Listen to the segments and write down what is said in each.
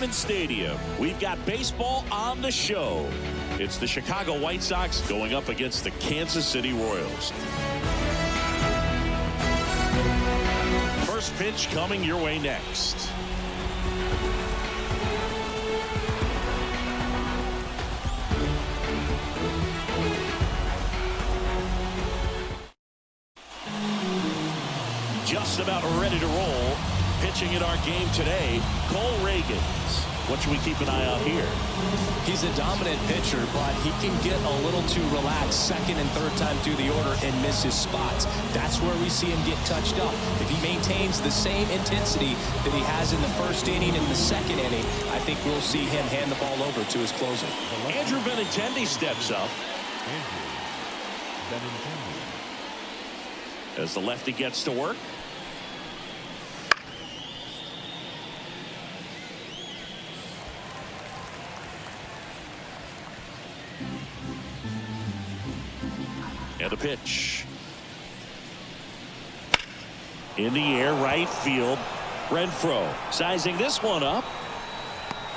Chapman Stadium. We've got baseball on the show. It's the Chicago White Sox going up against the Kansas City Royals. First pitch coming your way next. Just about ready to roll. Pitching in our game today, Cole Reagans. What should we keep an eye on here? He's a dominant pitcher, but he can get a little too relaxed second and third time through the order and miss his spots. That's where we see him get touched up. If he maintains the same intensity that he has in the first inning and the second inning, I think we'll see him hand the ball over to his closer. Andrew Benintendi steps up. As the lefty gets to work. And the pitch. In the air, right field. Renfroe sizing this one up.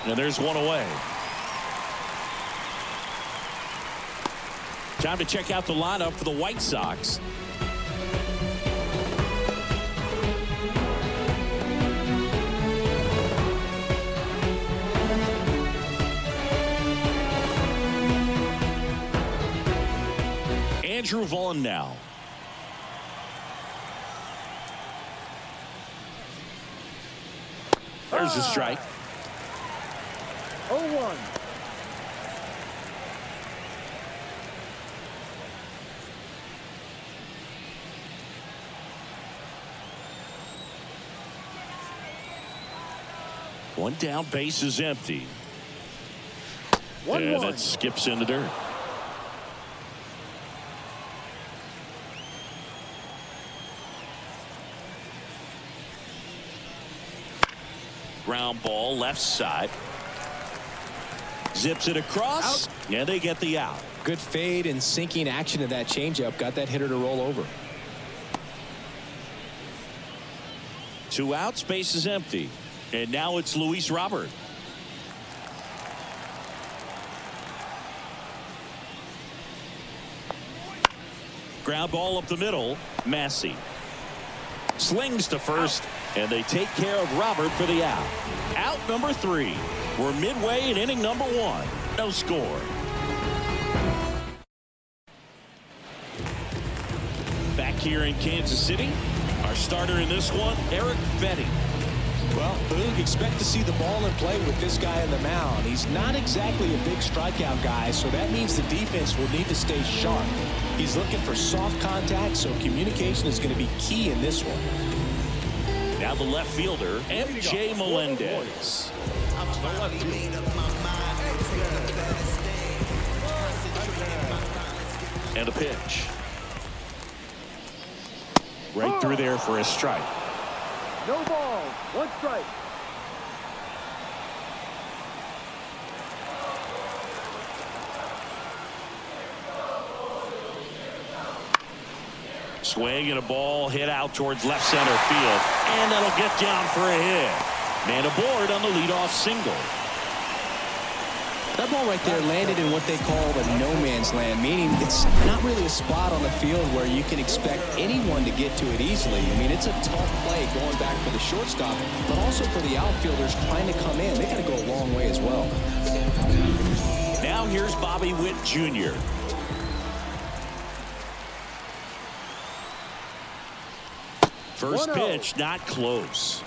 And there's one away. Time to check out the lineup for the White Sox. Andrew Vaughn now. There's a strike. 0-1. One down, base is empty. And it skips in the dirt. Ground ball left side. Zips it across. And they get the out. Good fade and sinking action of that changeup. Got that hitter to roll over. 2 outs, base is empty. And now it's Luis Robert. Ground ball up the middle. Massey slings to first. And they take care of Robert for the out. Out number 3. We're midway in inning number 1. No score. Back here in Kansas City, our starter in this one, Eric Fetty. Well, Boog, expect to see the ball in play with this guy on the mound. He's not exactly a big strikeout guy, so that means the defense will need to stay sharp. He's looking for soft contact, so communication is going to be key in this one. Now the left fielder, M.J. Melendez. And a pitch. Right through there for a strike. No ball. 1 strike. Swing and a ball hit out towards left center field. And that'll get down for a hit. Man aboard on the leadoff single. That ball right there landed in what they call the no man's land, meaning it's not really a spot on the field where you can expect anyone to get to it easily. I mean, it's a tough play going back for the shortstop, but also for the outfielders trying to come in. They got to go a long way as well. Now here's Bobby Witt Jr. First pitch, not close.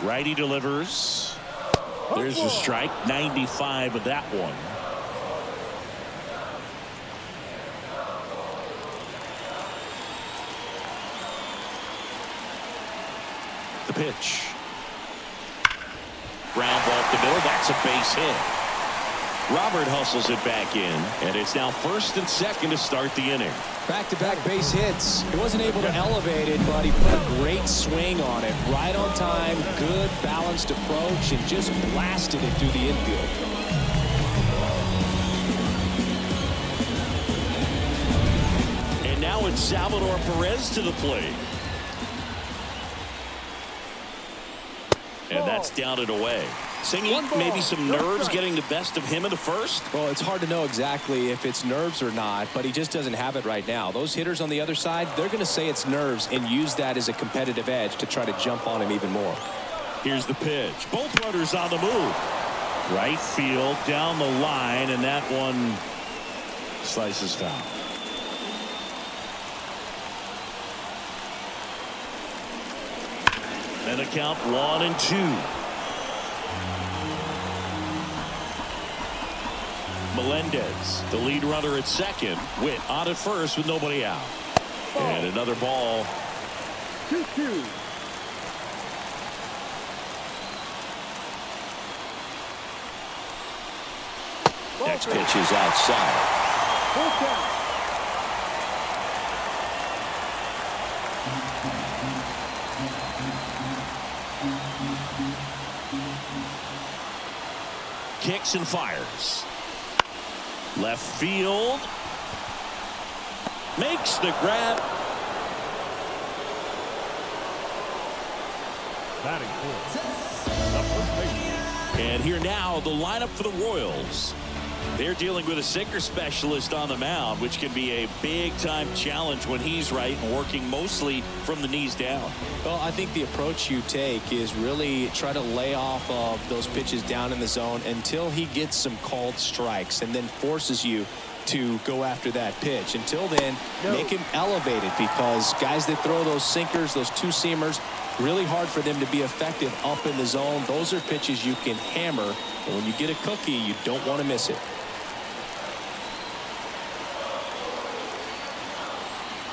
Righty delivers. There's a strike. 95 of that one. The pitch. Ground ball up the middle. That's a base hit. Robert hustles it back in, and it's now first and second to start the inning. Back-to-back base hits. He wasn't able to elevate it, but he put a great swing on it. Right on time, good balanced approach, and just blasted it through the infield. and Salvador Perez to the plate. And that's down and away. Singing, maybe some nerves getting the best of him in the first. Well, it's hard to know exactly if it's nerves or not, but he just doesn't have it right now. Those hitters on the other side, they're going to say it's nerves and use that as a competitive edge to try to jump on him even more. Here's the pitch. Both runners on the move. Right field, down the line, and that one slices foul. And a count 1-2. Melendez, the lead runner at second. Witt on at first with nobody out. And another ball. 2-2. Next pitch is outside. Full count. Kicks and fires. Left field. Makes the grab. Batting fourth. And here now, the lineup for the Royals. They're dealing with a sinker specialist on the mound, which can be a big-time challenge when he's right and working mostly from the knees down. Well, I think the approach you take is really try to lay off of those pitches down in the zone until he gets some called strikes and then forces you to go after that pitch. Until then, make him elevated, because guys that throw those sinkers, those two-seamers, really hard for them to be effective up in the zone. Those are pitches you can hammer, and when you get a cookie, you don't want to miss it.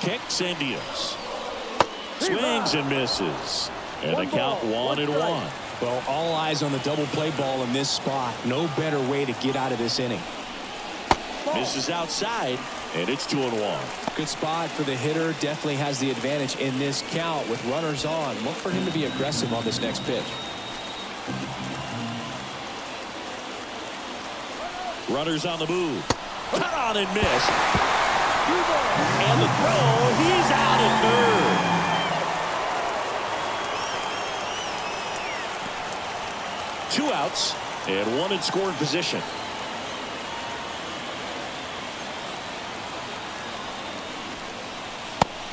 Kicks and deals. Swings and misses. And the count 1-1. Well, all eyes on the double play ball in this spot. No better way to get out of this inning. Misses outside, and it's 2-1. Good spot for the hitter. Definitely has the advantage in this count with runners on. Look for him to be aggressive on this next pitch. Runners on the move. Cut on and miss. And the throw, he's out at third. 2 outs and 1 in scoring position.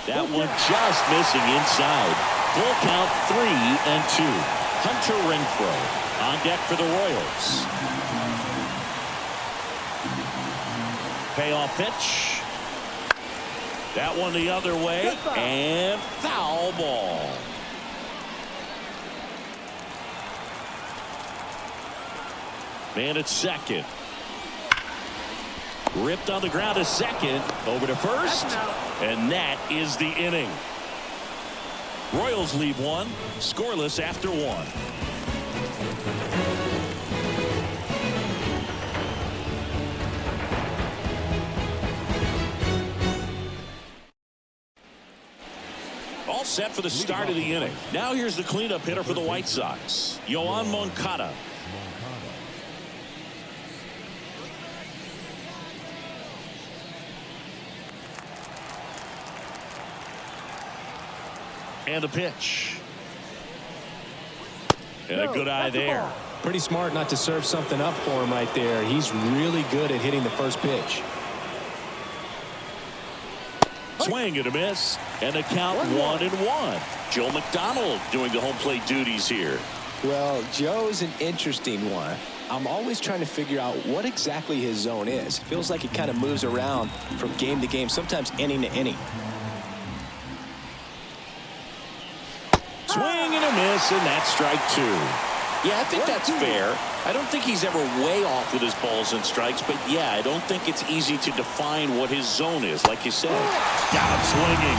That one just missing inside. Full count 3-2. Hunter Renfroe on deck for the Royals. Payoff pitch. That one the other way, and foul ball. Man at second. Ripped on the ground to second, over to first, and that is the inning. Royals leave 1, scoreless after 1. All set for the start of the inning. Now here's the cleanup hitter for the White Sox, Yoan Moncada. And a pitch. And a good eye there. Pretty smart not to serve something up for him right there. He's really good at hitting the first pitch. Swing and a miss, and a count 1-1. Joe McDonald doing the home plate duties here. Well, Joe's an interesting one. I'm always trying to figure out what exactly his zone is. It feels like he kind of moves around from game to game, sometimes inning to inning. Swing and a miss, and that's strike 2. Yeah, I think that's fair. I don't think he's ever way off with his balls and strikes, but yeah, I don't think it's easy to define what his zone is, like you said. Got him swinging.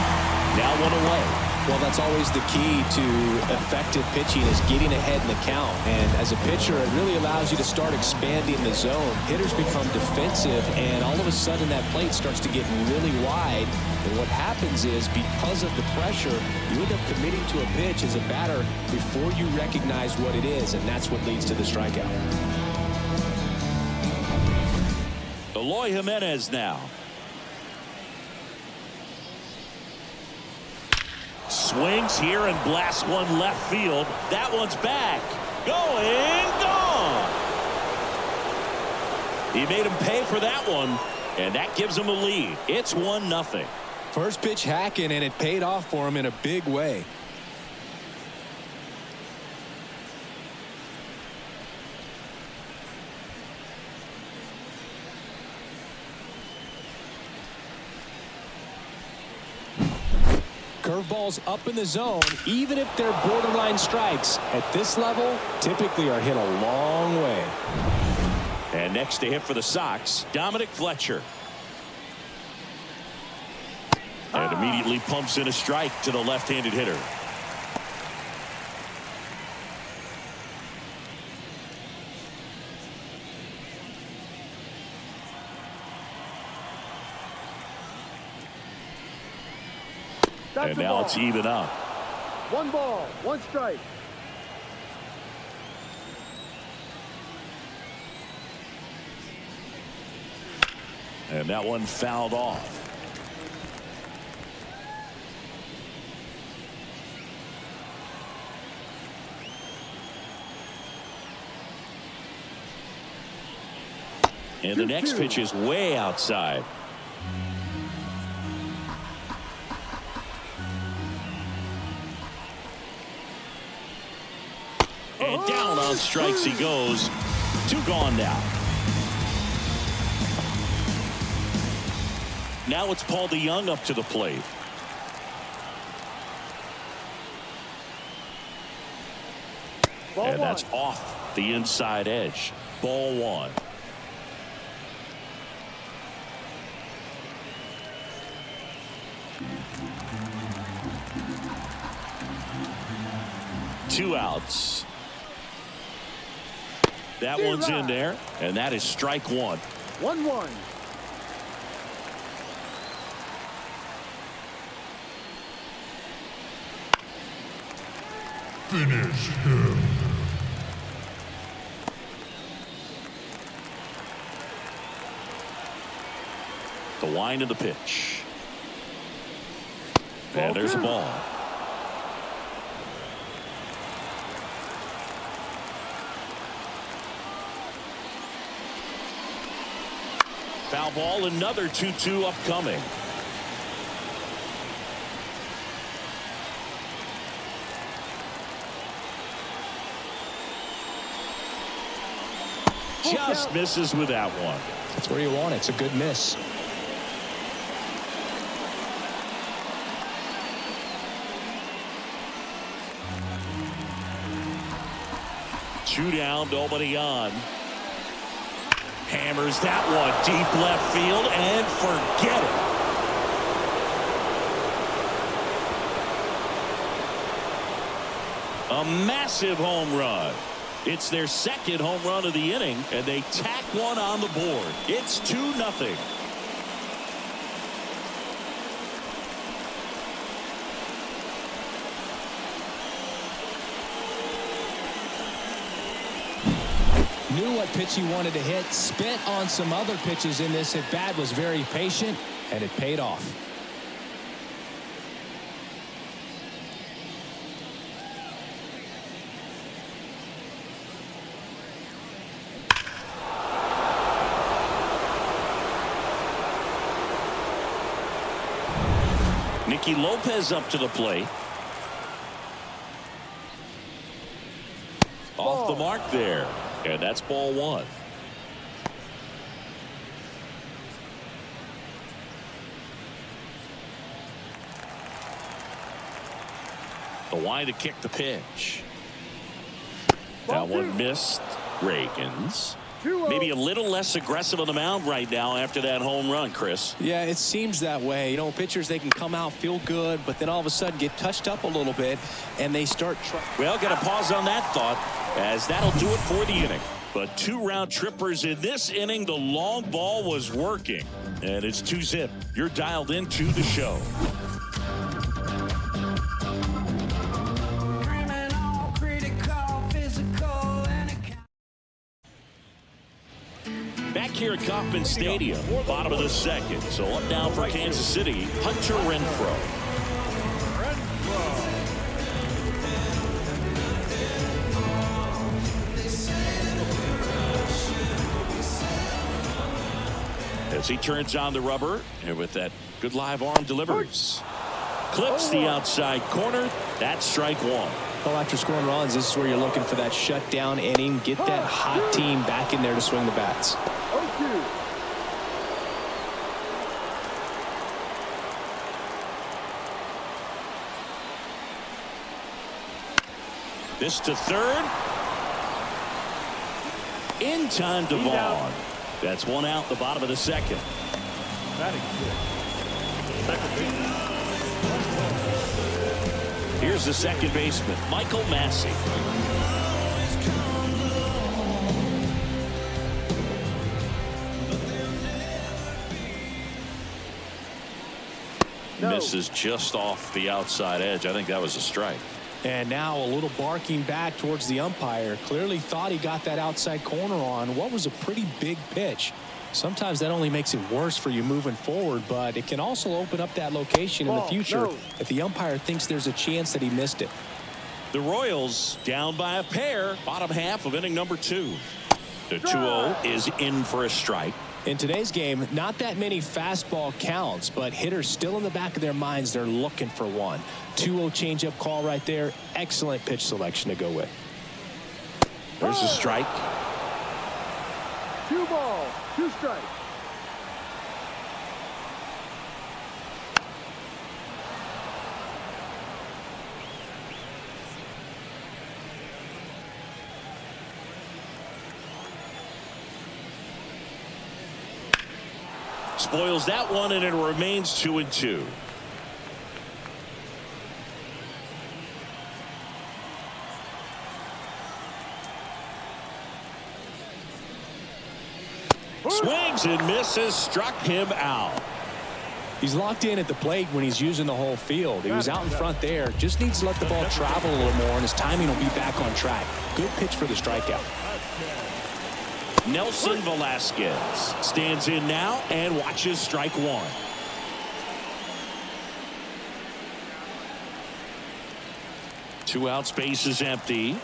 Now 1 away. Well, that's always the key to effective pitching, is getting ahead in the count. And as a pitcher, it really allows you to start expanding the zone. Hitters become defensive, and all of a sudden that plate starts to get really wide. And what happens is, because of the pressure, you end up committing to a pitch as a batter before you recognize what it is, and that's what leads to the strikeout. Eloy Jimenez now. swings here and blasts one left field. That one's back. Going, gone. He made him pay for that one, and that gives him a lead. It's 1-0. First pitch hacking, and it paid off for him in a big way. Curveballs up in the zone, even if they're borderline strikes, at this level, typically are hit a long way. And next to hit for the Sox, Dominic Fletcher. And immediately pumps in a strike to the left-handed hitter. And now it's even up. 1 ball, 1 strike. And that one fouled off. And the next pitch is way outside. And down on strikes he goes. 2 gone now. Now it's Paul DeYoung up to the plate. And that's off the inside edge. Ball 1. Two outs. That one's in there, and that is strike 1. 1-1. Finish him. The wind of the pitch. And there's the ball. Foul ball, another 2-2 upcoming. Just misses with that one. That's where you want it. It's a good miss. Two down, nobody on. Hammers that one deep left field and forget it. A massive home run. It's their second home run of the inning, and they tack one on the board. It's 2-0. Knew what pitch he wanted to hit, spent on some other pitches in this at bat, was very patient, and it paid off. Nicky Lopez up to the plate. Off the mark there. And that's ball 1. The wind to kick the pitch. That one missed. Reagans. Maybe a little less aggressive on the mound right now after that home run, Chris. Yeah, it seems that way. You know, pitchers, they can come out, feel good, but then all of a sudden get touched up a little bit, and they start trying. Well, got to pause on that thought, as that'll do it for the inning. But 2 round trippers in this inning. The long ball was working, and it's 2-zip. You're dialed into the show. Back here at Kauffman Stadium, bottom of the second. So up now for Kansas City, Hunter Renfroe. As he turns on the rubber, and with that good live arm delivers. Clips the outside corner. That's strike one. Well, after scoring runs, this is where you're looking for that shutdown inning. Get that hot team back in there to swing the bats. 0-2. This to third. In time to Vaughn. That's one out the bottom of the second. Here's the second baseman, Michael Massey. No. Misses just off the outside edge. I think that was a strike. And now a little barking back towards the umpire. Clearly thought he got that outside corner on what was a pretty big pitch. Sometimes that only makes it worse for you moving forward, but it can also open up that location in the future if the umpire thinks there's a chance that he missed it. The Royals down by a pair, bottom half of inning number 2. The 2-0 is in for a strike. In today's game, not that many fastball counts, but hitters still in the back of their minds, they're looking for one. 2-0 changeup call right there. Excellent pitch selection to go with. There's a strike. 2 balls, 2 strikes. Spoils that one, and it remains 2-2. Swings and misses, struck him out. He's locked in at the plate when he's using the whole field. He was out in front there. Just needs to let the ball travel a little more, and his timing will be back on track. Good pitch for the strikeout. Nelson Velasquez stands in now and watches strike one. Two outs, base is empty.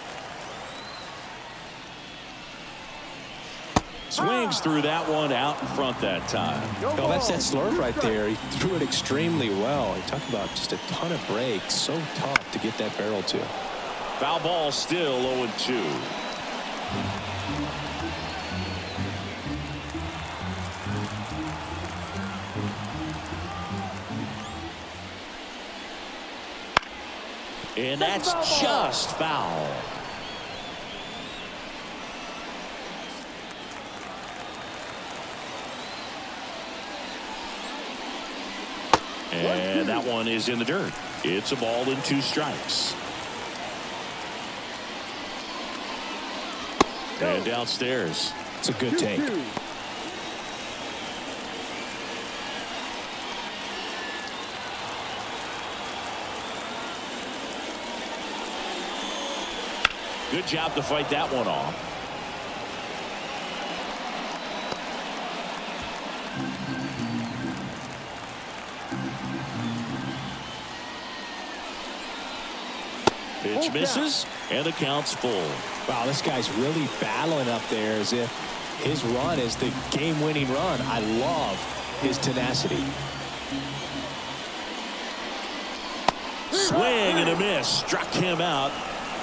Swings through that one, out in front that time. Oh, that's that slurve right there. He threw it extremely well. He talked about just a ton of breaks. So tough to get that barrel to. Foul ball, still 0-2. And that's just foul. And that one is in the dirt. It's a ball and 2 strikes. And downstairs. It's a good take. Good job to fight that one off. Pitch misses, and the count's full. Wow, this guy's really battling up there as if his run is the game-winning run. I love his tenacity. Swing and a miss. Struck him out.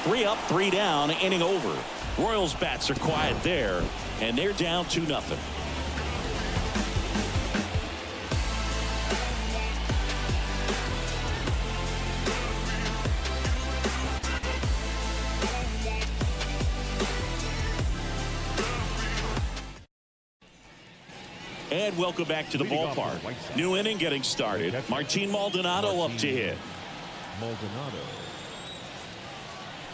3 up, 3 down, inning over. Royals bats are quiet there, and they're down 2-0. And welcome back to the ballpark. New inning getting started. Martin Maldonado up to hit. Maldonado.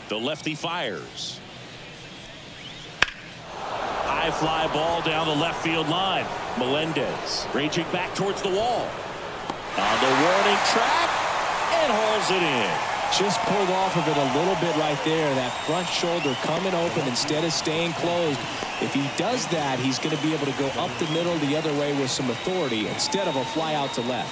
The lefty fires. High fly ball down the left field line. Melendez raging back towards the wall. On the warning track and hauls it in. Just pulled off of it a little bit right there. That front shoulder coming open instead of staying closed. If he does that, he's going to be able to go up the middle the other way with some authority instead of a fly out to left.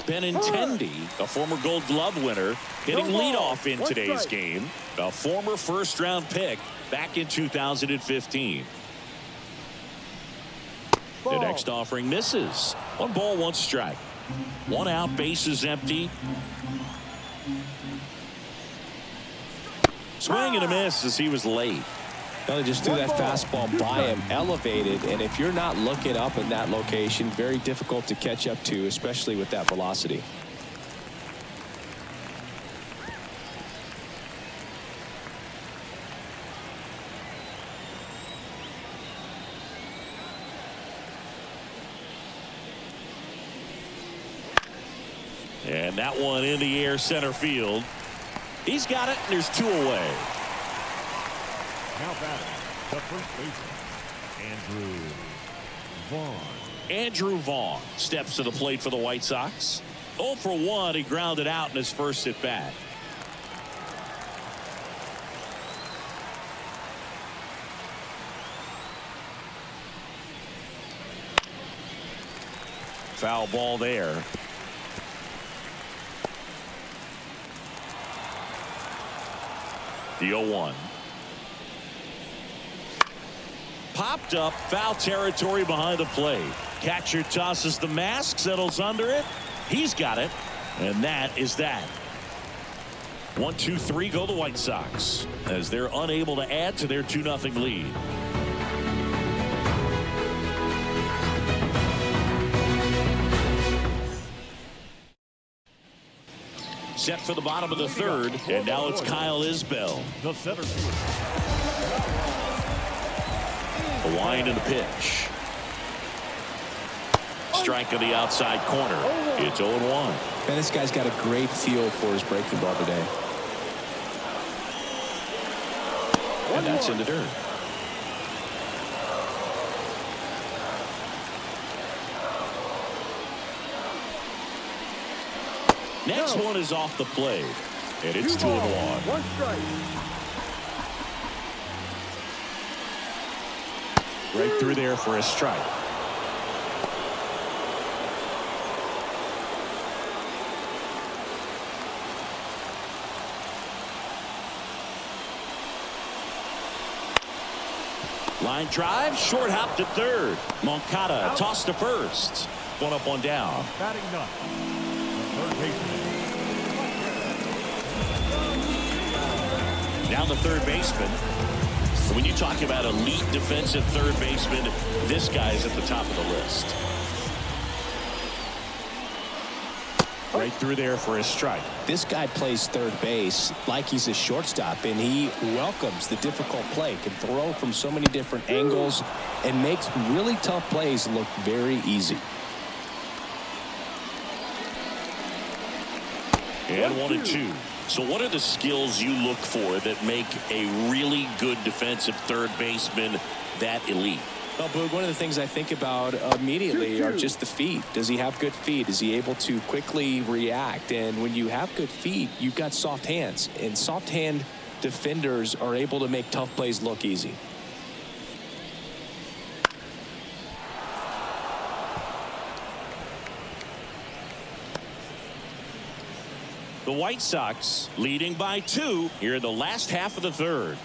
Benintendi, a former Gold Glove winner, hitting No ball. leadoff in One today's strike. game. A former first-round pick back in 2015. The Ball. next offering misses. 1 ball, 1 strike. 1 out, bases empty. Swing and a miss as he was late. Well, they just threw that 1 ball, fastball 2 by him, strikes. elevated, and if you're not looking up in that location, very difficult to catch up to, especially with that velocity. And that one in the air center field. He's got it, and there's 2 away. Now batting, the first baseman, Andrew Vaughn. Andrew Vaughn steps to the plate for the White Sox. 0 for 1, he grounded out in his first at bat. Foul ball there. The 0-1. Popped up, foul territory behind the plate. Catcher tosses the mask, settles under it. He's got it, and that is that. 1, 2, 3 go the White Sox as they're unable to add to their 2-0 lead. Set for the bottom of the 3rd, and now it's Kyle Isbell. The center fielder. The wind and the pitch. Strike on the outside corner. It's 0-1. Man, this guy's got a great feel for his breaking ball today. And that's in the dirt. Next one is off the plate, and it's 2 balls, 2-1. 1 strike. Right through there for a strike. Line drive, short hop to 3rd. Moncada tossed to 1st. 1 up, 1 down. Batting ninth, the third baseman. Now the 3rd baseman. When you talk about elite defensive 3rd baseman, this guy's at the top of the list. Right through there for a strike. This guy plays 3rd base like he's a shortstop, and he welcomes the difficult play, can throw from so many different angles, and makes really tough plays look very easy. And 1 and 2. So what are the skills you look for that make a really good defensive 3rd baseman that elite? Well, Boog, one of the things I think about immediately are just the feet. Does he have good feet? Is he able to quickly react? And when you have good feet, you've got soft hands. And soft hand defenders are able to make tough plays look easy. The White Sox leading by 2 here in the last half of the 3rd.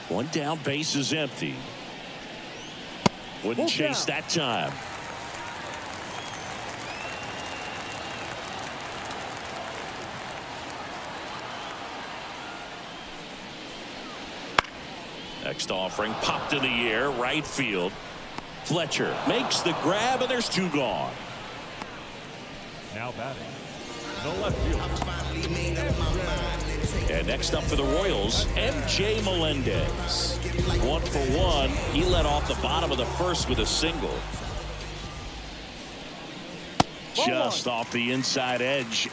One down, base is empty. Wouldn't chase that time. Next offering popped in the air, right field. Fletcher makes the grab, and there's 2 gone. Now batting, the left fielder. And next up for the Royals, MJ Melendez. 1 for 1. He led off the bottom of the 1st with a single. Just off the inside edge.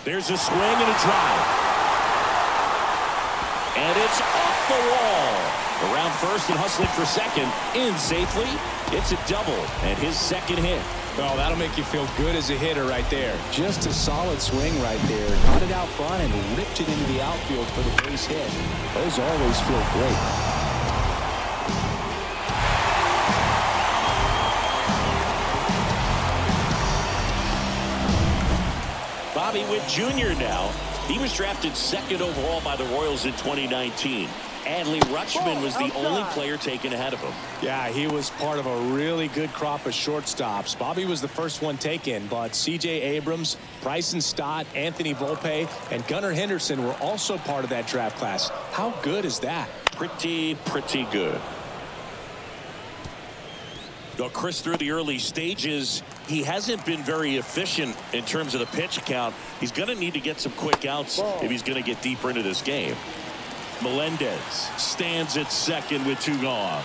There's a swing and a drive. And it's off the wall. Around first and hustling for second. In safely. It's a double and his second hit. Well, that'll make you feel good as a hitter right there. Just a solid swing right there. Caught it out front and ripped it into the outfield for the base hit. Those always feel great. Bobby Witt Jr. now. He was drafted second overall by the Royals in 2019. Adley Rutschman was the only player taken ahead of him. Yeah, he was part of a really good crop of shortstops. Bobby was the first one taken, but C.J. Abrams, Bryson Stott, Anthony Volpe, and Gunnar Henderson were also part of that draft class. How good is that? Pretty good. Though Chris, through the early stages, he hasn't been very efficient in terms of the pitch count. He's going to need to get some quick outs if he's going to get deeper into this game. Melendez stands at second with 2 gone.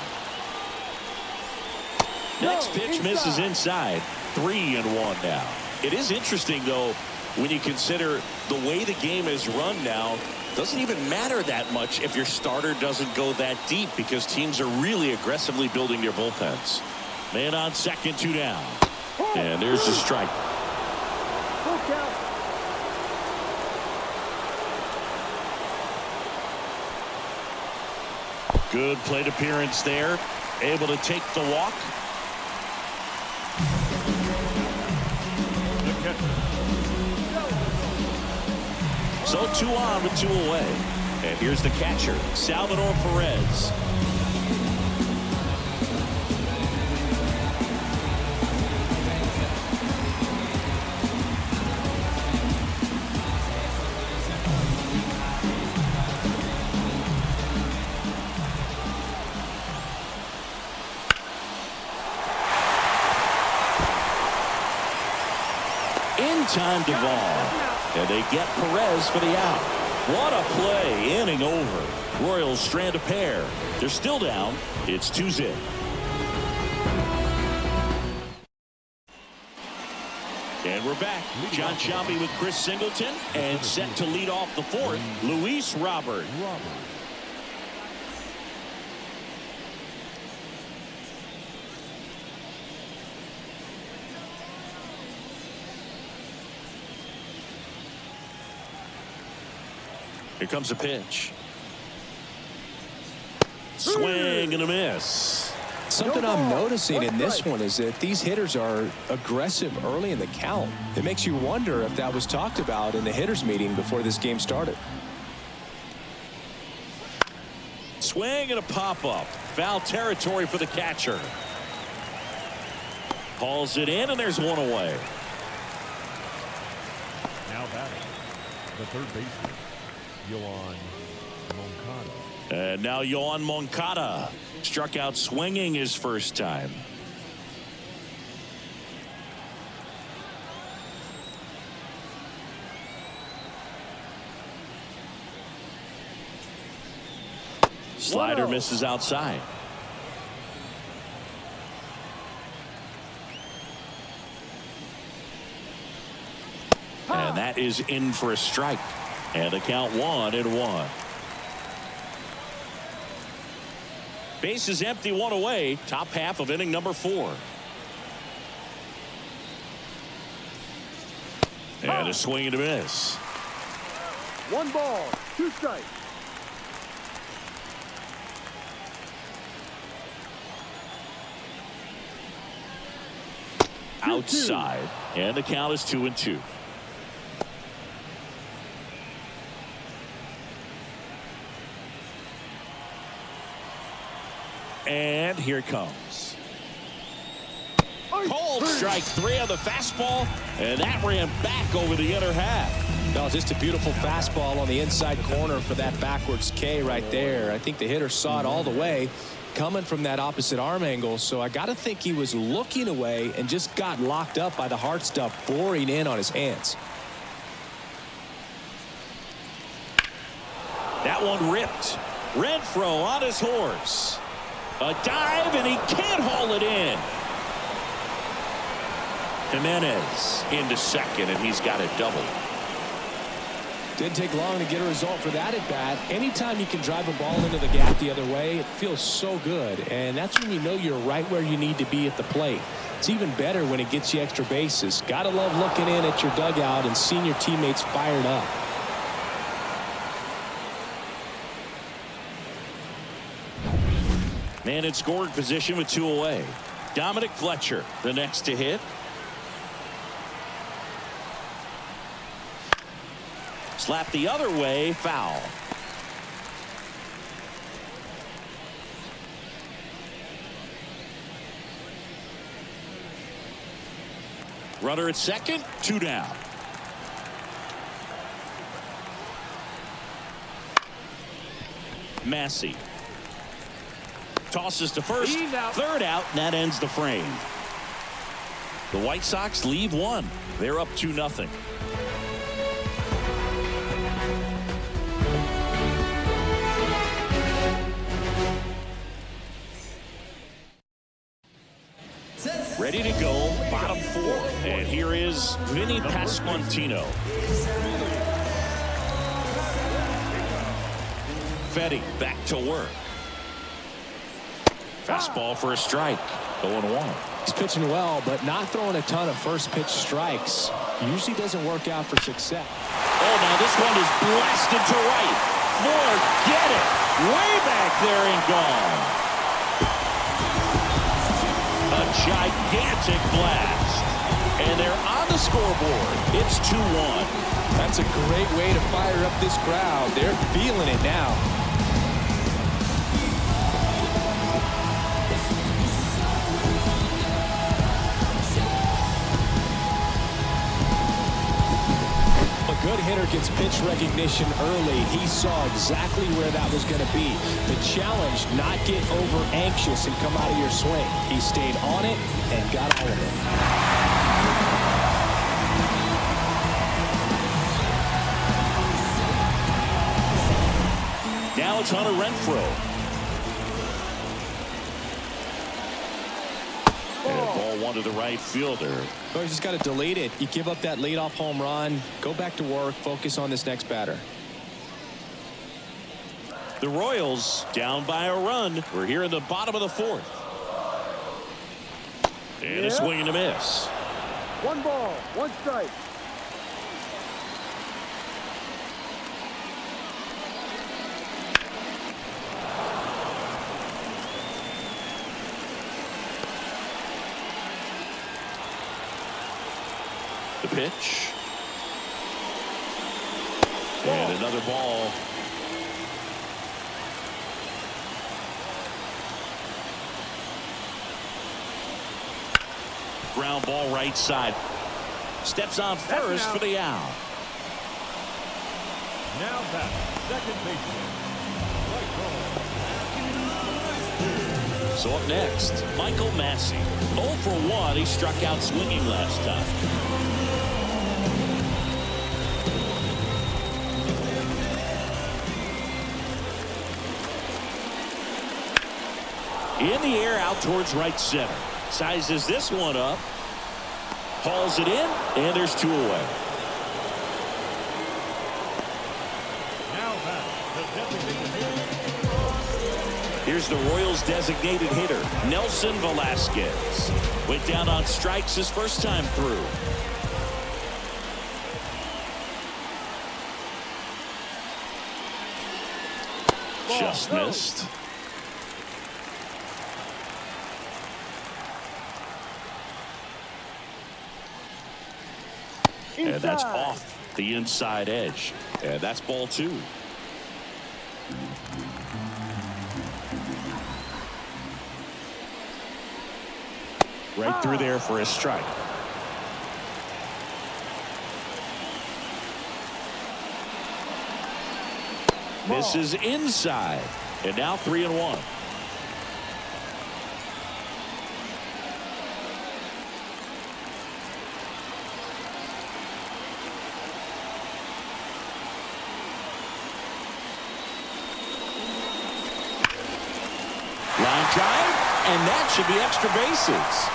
Next pitch misses inside. 3-1 now. It is interesting, though, when you consider the way the game is run now. Doesn't even matter that much if your starter doesn't go that deep, because teams are really aggressively building their bullpens. Man on second, 2 down. And there's the strike. Good plate appearance there. Able to take the walk. So 2 on with 2 away. And here's the catcher, Salvador Perez. Time to ball, and they get Perez for the out. What a play. Inning over. Royals strand a pair. They're still down. It's 2-0. And we're back. John Sciambi with Chris Singleton, and set to lead off the 4th, Luis Robert. Here comes a pitch. Swing and a miss. Something I'm noticing in this one is that these hitters are aggressive early in the count. It makes you wonder if that was talked about in the hitters meeting before this game started. Swing and a pop-up. Foul territory for the catcher. Hauls it in, and there's 1 away. Now batting, the third baseman, Yoan Moncada. And now Yoan Moncada struck out swinging his first time. Slider misses outside. And that is in for a strike. And the count 1-1. Base is empty, 1 away. Top half of inning number 4. And a swing and a miss. 1 ball, 2 strikes. Outside. And the count is 2-2. And here it comes. Cold strike 3 on the fastball, and that ran back over the inner half. No, just a beautiful fastball on the inside corner for that backwards K right there. I think the hitter saw it all the way coming from that opposite arm angle, so I got to think he was looking away and just got locked up by the hard stuff boring in on his hands. That one ripped. Renfroe on his horse. A dive, and he can't haul it in. Jimenez into second, and he's got a double. Didn't take long to get a result for that at bat. Anytime you can drive a ball into the gap the other way, it feels so good. And that's when you know you're right where you need to be at the plate. It's even better when it gets you extra bases. Gotta love looking in at your dugout and seeing your teammates fired up. Man in scoring position with 2 away. Dominic Fletcher, the next to hit. Slap the other way, foul. Runner at second, 2 down. Massey tosses to first, third out, and that ends the frame. The White Sox leave 1. They're up 2-0. Ready to go, bottom 4. And here is Vinny Pasquantino. Fetty back to work. Fastball for a strike. 0-1. He's pitching well, but not throwing a ton of first pitch strikes. Usually doesn't work out for success. Oh, now this one is blasted to right. Forget it. Way back there and gone. A gigantic blast. And they're on the scoreboard. It's 2-1. That's a great way to fire up this crowd. They're feeling it now. A good hitter gets pitch recognition early. He saw exactly where that was going to be. The challenge, not get over anxious and come out of your swing. He stayed on it and got all of it. Now it's Hunter Renfroe. And a ball one to the right fielder. So you just got to delete it. You give up that leadoff home run. Go back to work. Focus on this next batter. The Royals down by a run. We're here in the bottom of the 4th. And a swing and a miss. 1 ball, 1 strike. The pitch. And another ball. Ground ball right side. Steps on first for the out. Now back, second baseman. So up next, Michael Massey. 0 for 1. He struck out swinging last time. In the air out towards right center. Sizes this one up. Hauls it in, and there's 2 away. Now back, the designated hitter. Here's the Royals designated hitter, Nelson Velasquez. Went down on strikes his first time through. Just missed. And that's off the inside edge. And that's ball 2. Right through there for a strike. This is inside. And now 3-1. Line drive, and that should be extra bases.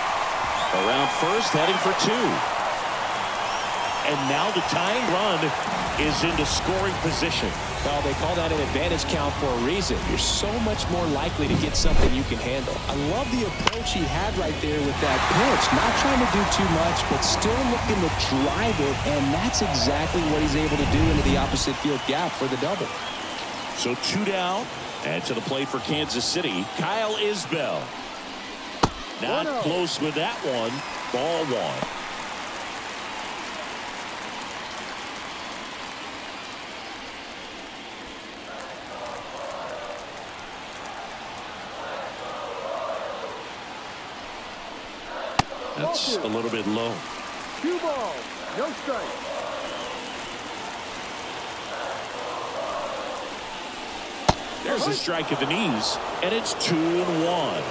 Around first, heading for 2. and now the tying run is into scoring position. Well, they call that an advantage count for a reason. You're so much more likely to get something you can handle. I love the approach he had right there with that pitch. Not trying to do too much, but still looking to drive it, and that's exactly what he's able to do into the opposite field gap for the double. So 2 down, and to the plate for Kansas City, Kyle Isbell. Not close with that one. Ball 1. That's a little bit low. 2 balls, no strike. There's a strike at the knees, and it's 2-1.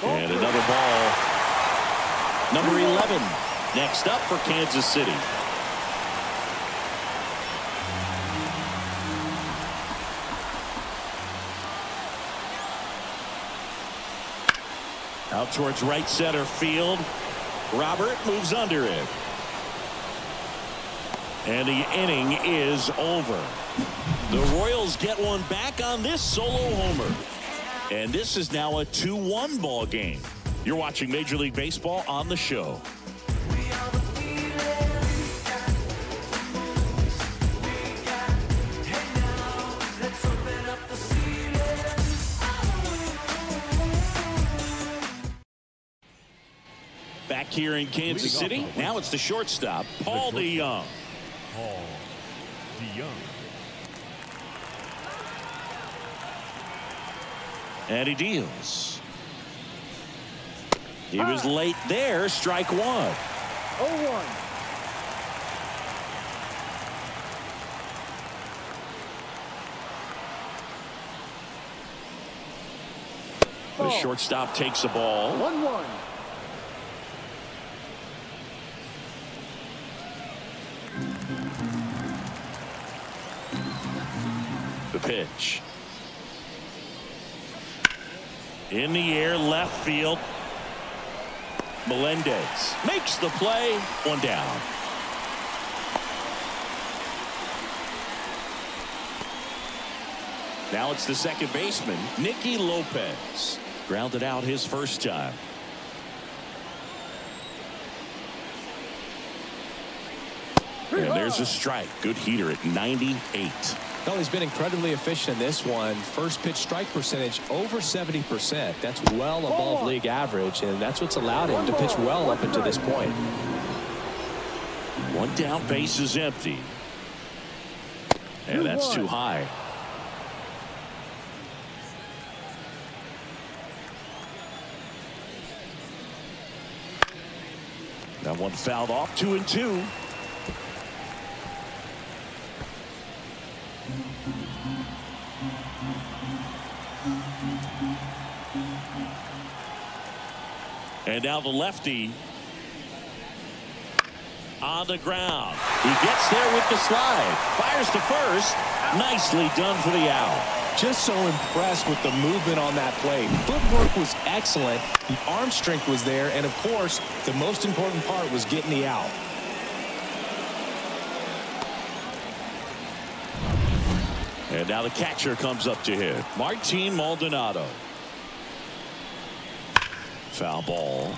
And another ball. Number 11 next up for Kansas City. Out towards right center field. Robert moves under it. And the inning is over. The Royals get one back on this solo homer. And this is now a 2-1 ball game. You're watching Major League Baseball on the show. Back here in Kansas City, now it's the shortstop, Paul DeYoung. Paul DeYoung. And he deals. He was late there, strike 1. 0-1. The shortstop takes a ball. 1-1. The pitch. In the air, left field. Melendez makes the play. 1 down. Now it's the second baseman, Nicky Lopez. Grounded out his first time. And there's a strike. Good heater at 98. Well, he's been incredibly efficient in this one. First pitch strike percentage over 70%. That's well above league average, and that's what's allowed him to pitch well up until this point. 1 down, base is empty. And that's too high. That one fouled off. 2-2. And now the lefty on the ground. He gets there with the slide. Fires to first. Nicely done for the out. Just so impressed with the movement on that play. Footwork was excellent. The arm strength was there. And, of course, the most important part was getting the out. And now the catcher comes up to hit. Martin Maldonado. Foul ball.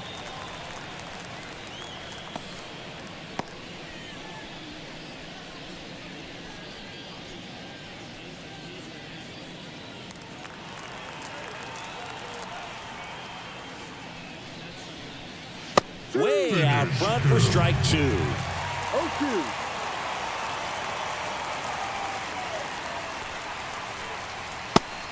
Way out front for strike 2. 0-2.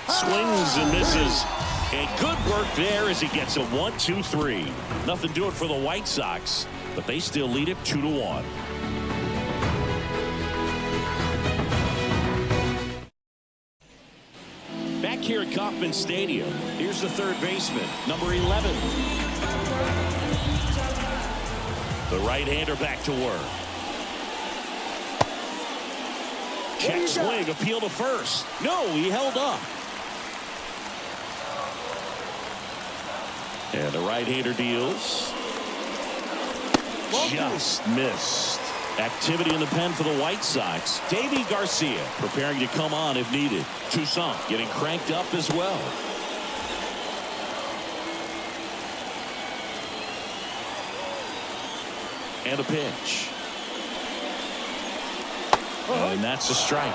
Swings and misses. And good work there as he gets a 1-2-3. Nothing doing for the White Sox, but they still lead it 2-1. Back here at Kauffman Stadium, here's the third baseman, number 11. The right-hander back to work. Check swing, appeal to first. No, he held up. And the right-hander deals. Just missed. Activity in the pen for the White Sox. Davy Garcia preparing to come on if needed. Toussaint getting cranked up as well. And a pitch. And that's a strike.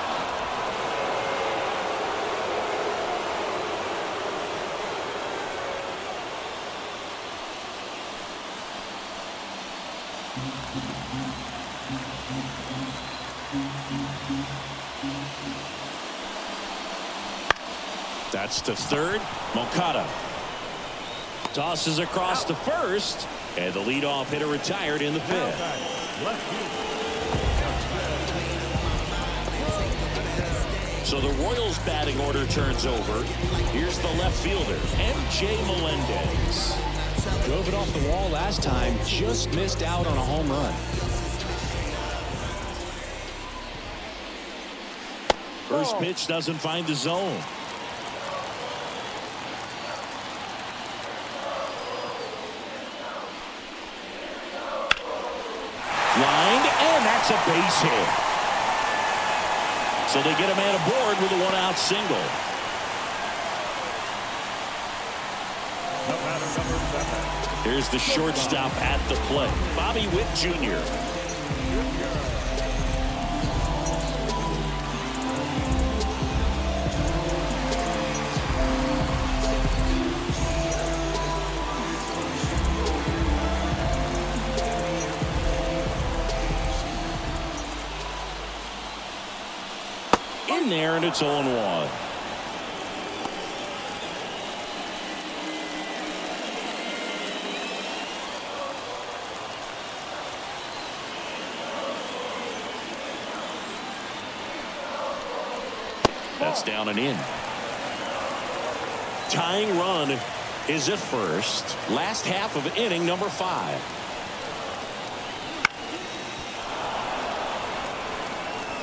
That's to third. Moncada tosses across to first, and the leadoff hitter retired in the fifth. So the Royals batting order turns over. Here's the left fielder, M.J. Melendez. Drove it off the wall last time, just missed out on a home run. First pitch doesn't find the zone. Lined, and that's a base hit. So they get a man aboard with a one-out single. Here's the shortstop at the plate, Bobby Witt Jr. In there, and it's 0-1. That's down and in. Tying run is at first. Last half of inning number 5.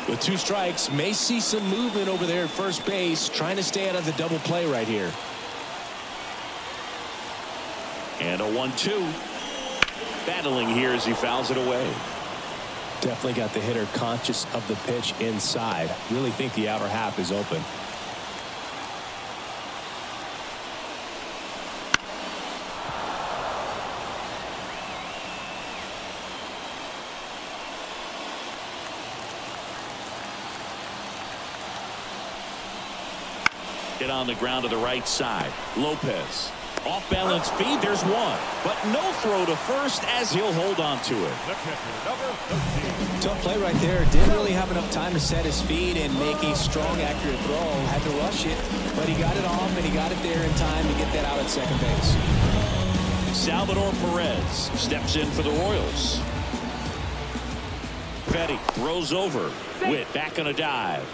With 2 strikes, may see some movement over there at first base, trying to stay out of the double play right here. And a 1-2. Battling here as he fouls it away. Definitely got the hitter conscious of the pitch inside. Really think the outer half is open. Hit on the ground to the right side. Lopez. Off balance feed. There's one. But no throw to first as he'll hold on to it. Tough play right there. Didn't really have enough time to set his feet and make a strong, accurate throw. Had to rush it, but he got it off and he got it there in time to get that out at second base. Salvador Perez steps in for the Royals. Fetty throws over. Witt back on a dive.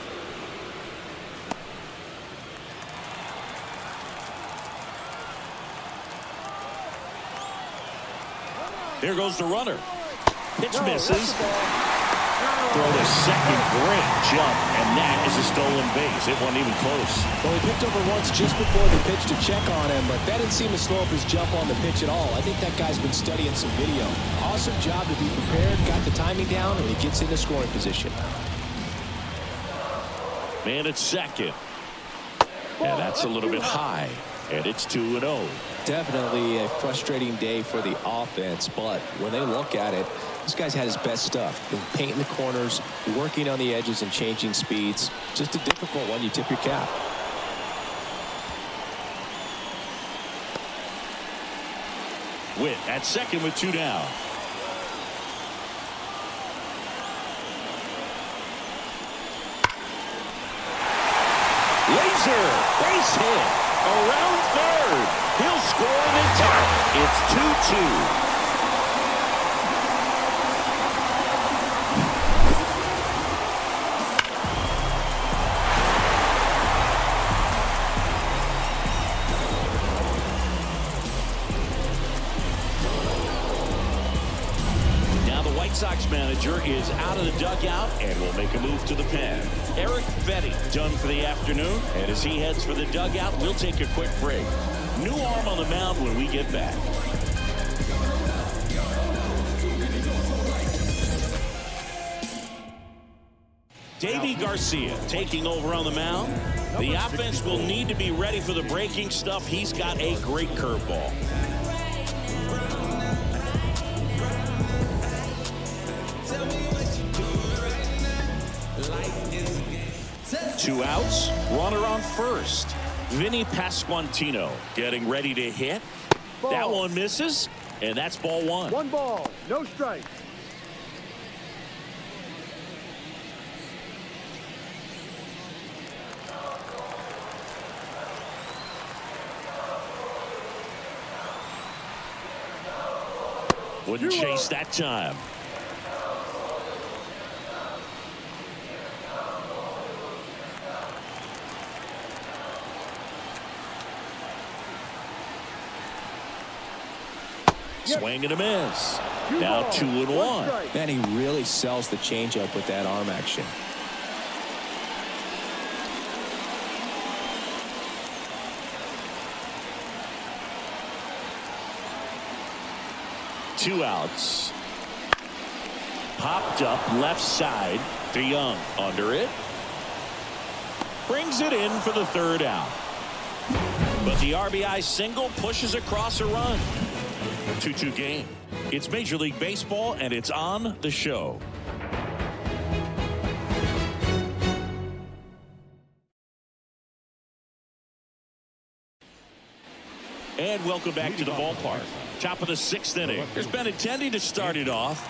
Here goes the runner. Pitch misses. Throw to second. Great jump. And that is a stolen base. It wasn't even close. Well, he picked over once just before the pitch to check on him, but that didn't seem to slow up his jump on the pitch at all. I think that guy's been studying some video. Awesome job to be prepared, got the timing down, and he gets into scoring position. Man at second. And that's a little bit high. And it's 2-0. Definitely a frustrating day for the offense, but when they look at it, this guy's had his best stuff. Been painting the corners, working on the edges and changing speeds. Just a difficult one. You tip your cap. Witt at second with 2 down. Laser base hit around third. He'll score the tie. It's 2-2. Sox manager is out of the dugout and will make a move to the pen. Eric Fetty done for the afternoon, and as he heads for the dugout, we'll take a quick break. New arm on the mound when we get back. Davy Garcia taking over on the mound. The offense will need to be ready for the breaking stuff. He's got a great curveball. Two outs, runner on first. Vinny Pasquantino getting ready to hit. Ball. That one misses, and that's ball one. 1 ball, no strikes. Wouldn't chase that time. Swing and a miss. Now 2-1. And he really sells the changeup with that arm action. Two outs. Popped up left side. DeYoung under it. Brings it in for the third out. But the RBI single pushes across a run. 2-2 game. It's Major League Baseball, and it's on the show. And welcome back to the ballpark. Top of the 6th inning. There's Benintendi to start it off.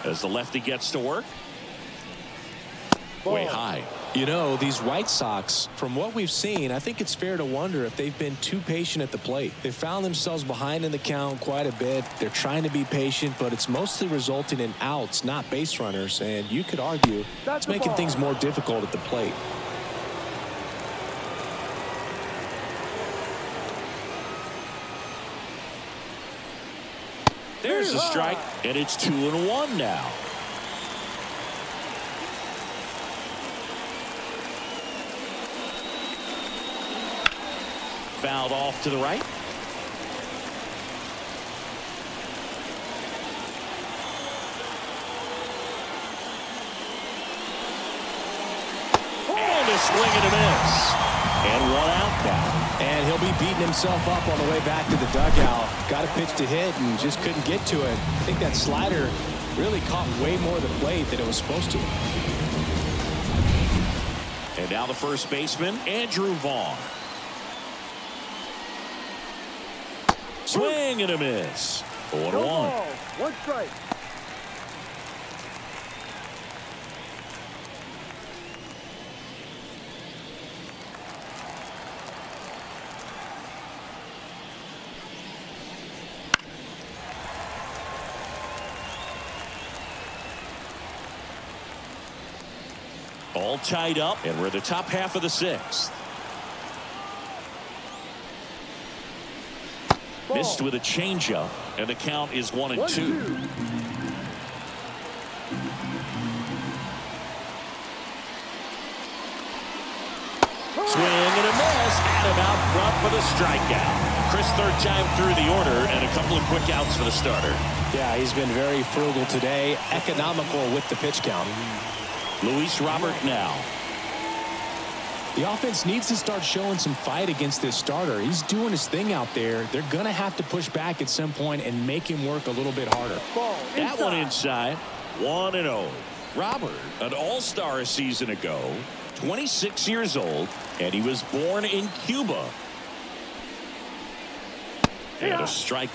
As the lefty gets to work. Way high. You know, these White Sox, from what we've seen, I think it's fair to wonder if they've been too patient at the plate. They found themselves behind in the count quite a bit. They're trying to be patient, but it's mostly resulting in outs, not base runners. And you could argue it's making things more difficult at the plate. There's a strike, and it's 2-1 now. Fouled off to the right. And a swing and a miss. And 1 out now. And he'll be beating himself up on the way back to the dugout. Got a pitch to hit and just couldn't get to it. I think that slider really caught way more of the plate than it was supposed to. And now the first baseman, Andrew Vaughn. Swing and a miss. 0-1. 1 strike. All tied up, and we're the top half of the 6th. Missed with a changeup, and the count is 1-2. Swing and a miss. Adam out front for the strikeout. Chris, third time through the order, and a couple of quick outs for the starter. Yeah, he's been very frugal today, economical with the pitch count. Luis Robert now. The offense needs to start showing some fight against this starter. He's doing his thing out there. They're going to have to push back at some point and make him work a little bit harder. That one inside. 1-0. Robert, an all-star a season ago, 26 years old, and he was born in Cuba. And a strike.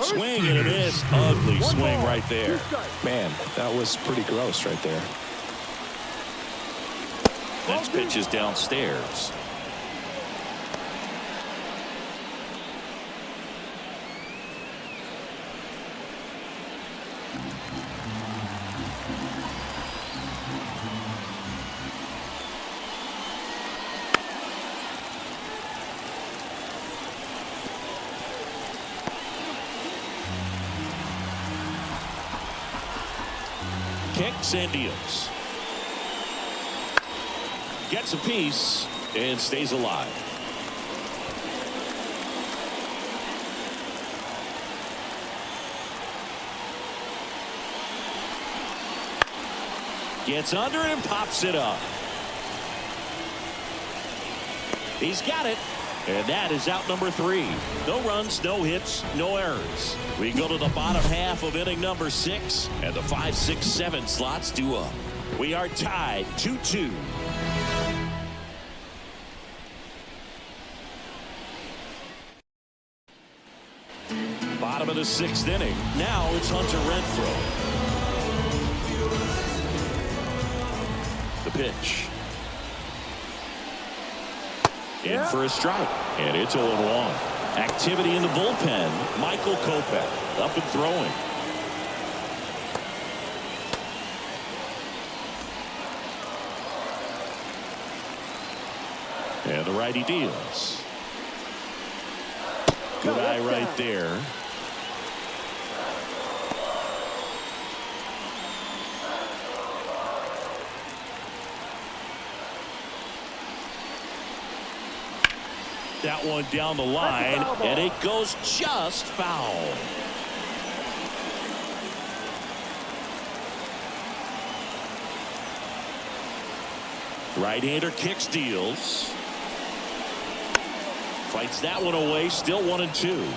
Swing and a miss. Ugly swing right there. Man, that was pretty gross right there. Next pitch is downstairs. kicks and deals. Gets a piece and stays alive. Gets under it and pops it up. He's got it. And that is out number 3. No runs, no hits, no errors. We go to the bottom half of inning number 6, and the 5, 6, 7 slots due up. We are tied 2-2. Bottom of the 6th inning. Now it's Hunter Renfroe. The pitch. In for a strike, and it's 0-1. Activity in the bullpen. Michael Kopech up and throwing. And the righty deals. Good eye right there. That one down the line, and it goes just foul. Right-hander kicks, deals. Fights that one away, still 1-2.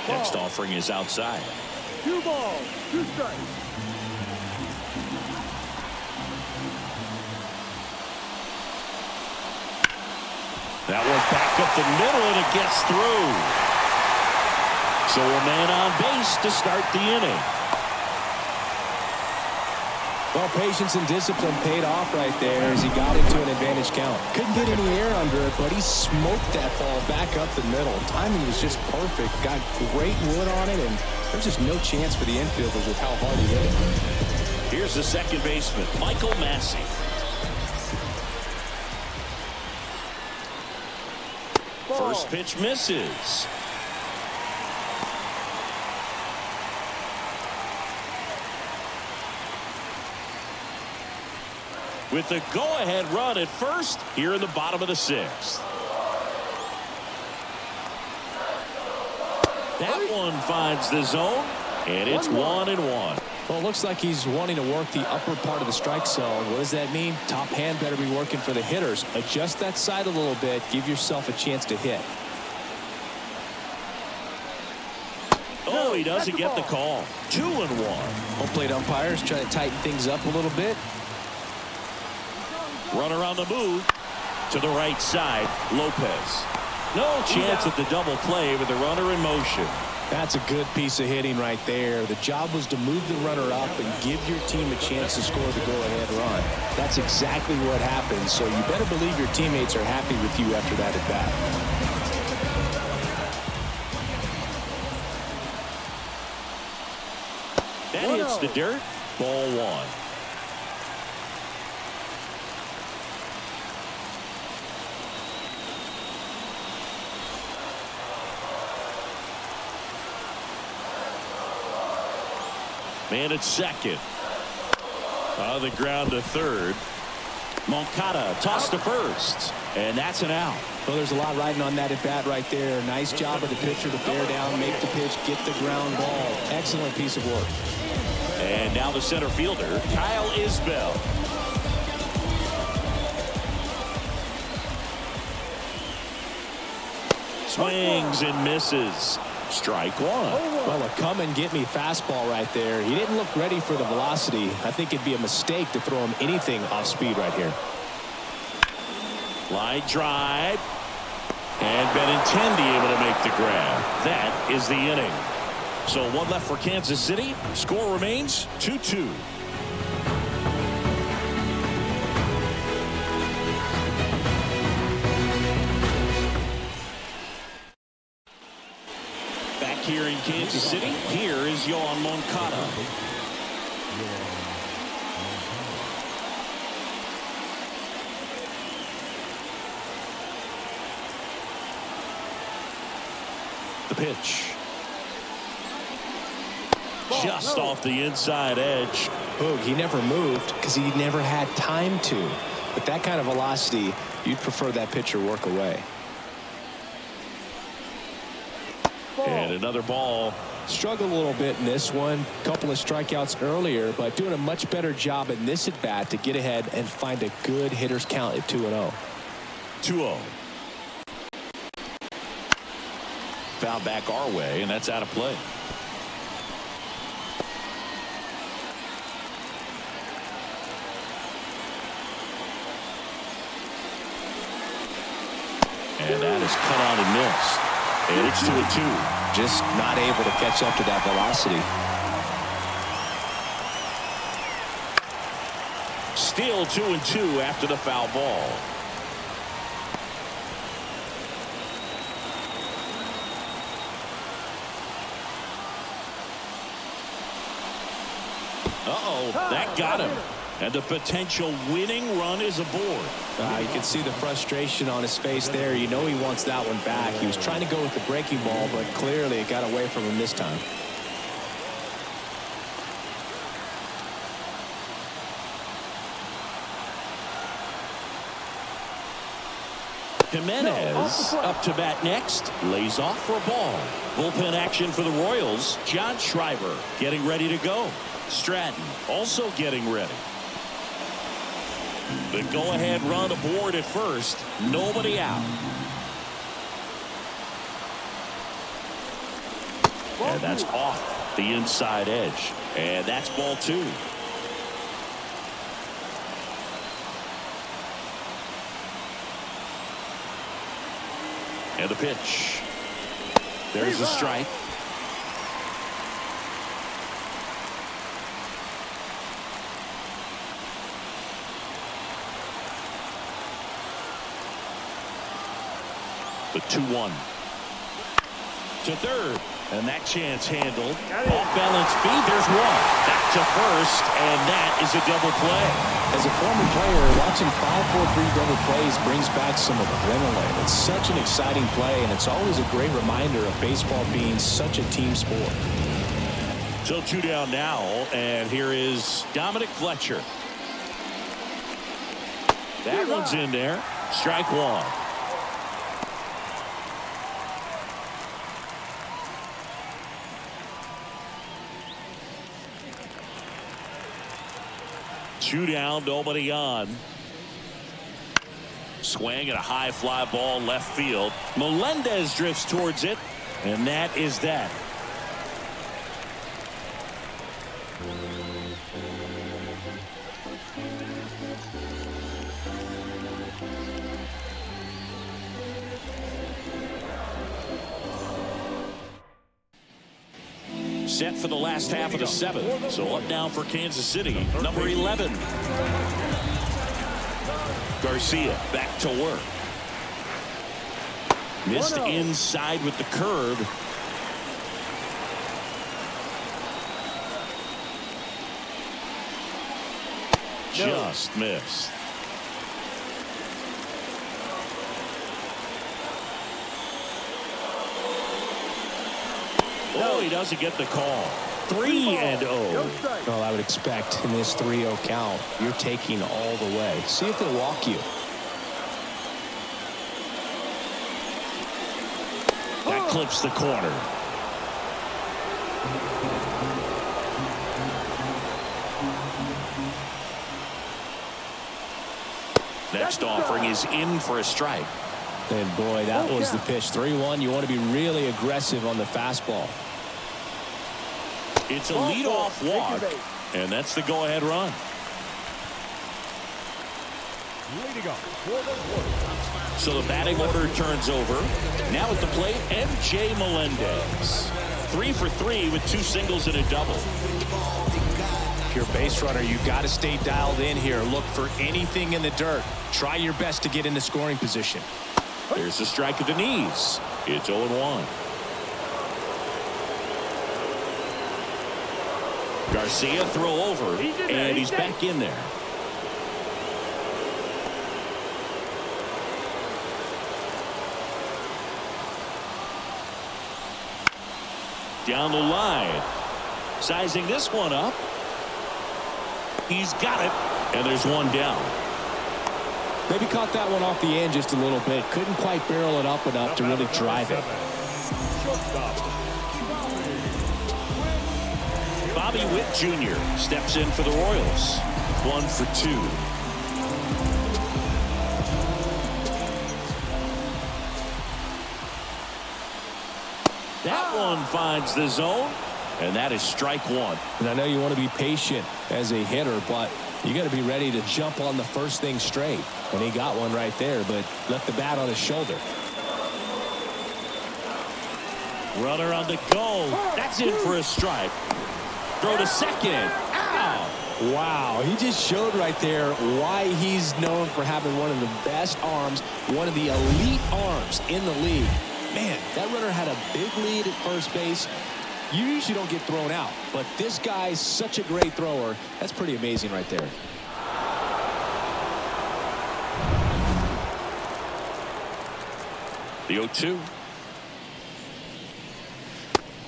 Next offering is outside. 2 balls, 2 strikes. That one back up the middle, and it gets through. So a man on base to start the inning. Well, patience and discipline paid off right there as he got into an advantage count. Couldn't get any air under it, but he smoked that ball back up the middle. Timing was just perfect. Got great wood on it, and there's just no chance for the infielders with how hard he hit it. Here's the second baseman, Michael Massey. First pitch misses. With the go-ahead run at first here in the bottom of the 6th. That one finds the zone, and it's 1-1. Well, it looks like he's wanting to work the upper part of the strike zone. What does that mean? Top hand better be working for the hitters. Adjust that side a little bit. Give yourself a chance to hit. Oh, he doesn't get the call. 2-1. Home plate umpires try to tighten things up a little bit. Runner on the move to the right side. Lopez. No chance at the double play with the runner in motion. That's a good piece of hitting right there. The job was to move the runner up and give your team a chance to score the go-ahead run. That's exactly what happened, so you better believe your teammates are happy with you after that at bat. That hits the dirt. Ball 1. Man at second. On the ground to third. Moncada tossed to first. And that's an out. Well, there's a lot riding on that at bat right there. Nice job of the pitcher to bear down, make the pitch, get the ground ball. Excellent piece of work. And now the center fielder, Kyle Isbell. Swings and misses. Strike 1. Well, a come and get me fastball right there. He didn't look ready for the velocity. I think it'd be a mistake to throw him anything off speed right here. Line drive. And Benintendi able to make the grab. That is the inning. So 1 left for Kansas City. Score remains 2-2. Back here in Kansas City, here is Yoan Moncada. pitch. Just off the inside edge. Boog, he never moved because he never had time to. With that kind of velocity, you'd prefer that pitcher work away. And another ball. Struggled a little bit in this one. Couple of strikeouts earlier, but doing a much better job in this at bat to get ahead and find a good hitter's count at 2-0. 2-0. Foul back our way, and that's out of play. And that is cut on and missed. And it's 2-2. Just not able to catch up to that velocity. Still 2-2 after the foul ball. That got him. And the potential winning run is aboard. You can see the frustration on his face there. You know he wants that one back. He was trying to go with the breaking ball, but clearly it got away from him this time. Jimenez up to bat next. Lays off for a ball. Bullpen action for the Royals. John Schreiber getting ready to go. Stratton also getting ready. The go-ahead run aboard at first. Nobody out. And that's off the inside edge. And that's ball 2. And the pitch. There's a strike. The 2-1 to third, and that chance handled. Off balance feed. There's one. Back to first, and that is a double play. As a former player, watching 5-4-3 double plays brings back some adrenaline. It's such an exciting play, and it's always a great reminder of baseball being such a team sport. So 2 down now, and here is Dominic Fletcher. That one's in there. Strike 1. Two down, nobody on. Swing and a high fly ball left field. Melendez drifts towards it, and that is that. Set for the last half of the 7th. So up now for Kansas City, number 11. Garcia back to work. Missed inside with the curve. Just missed. Oh, he doesn't get the call. 3-0. Well, I would expect in this 3-0 count, you're taking all the way. See if they'll walk you. That clips the corner. Next offering is in for a strike. And boy, that was the pitch. 3-1. You want to be really aggressive on the fastball. It's a leadoff walk, and that's the go-ahead run. Leading up for the So the batting order turns over. Now at the plate, MJ Melendez. 3 for 3 with 2 singles and a double. If you're a base runner, you got to stay dialed in here. Look for anything in the dirt. Try your best to get in the scoring position. There's a strike at the knees. It's 0-1. Garcia throw over, and he's back in there. Down the line. Sizing this one up. He's got it. And there's one down. Maybe caught that one off the end just a little bit. Couldn't quite barrel it up enough to really drive it. Bobby Witt Jr. steps in for the Royals. 1 for 2. That one finds the zone, and that is strike one. And I know you want to be patient as a hitter, but you got to be ready to jump on the first thing straight. And he got one right there, but left the bat on his shoulder. Runner on the go. That's in for a strike. Throw to second. Ow! Wow, he just showed right there why he's known for having one of the best arms, one of the elite arms in the league. Man, that runner had a big lead at first base. You usually don't get thrown out, but this guy's such a great thrower. That's pretty amazing right there. The 0-2.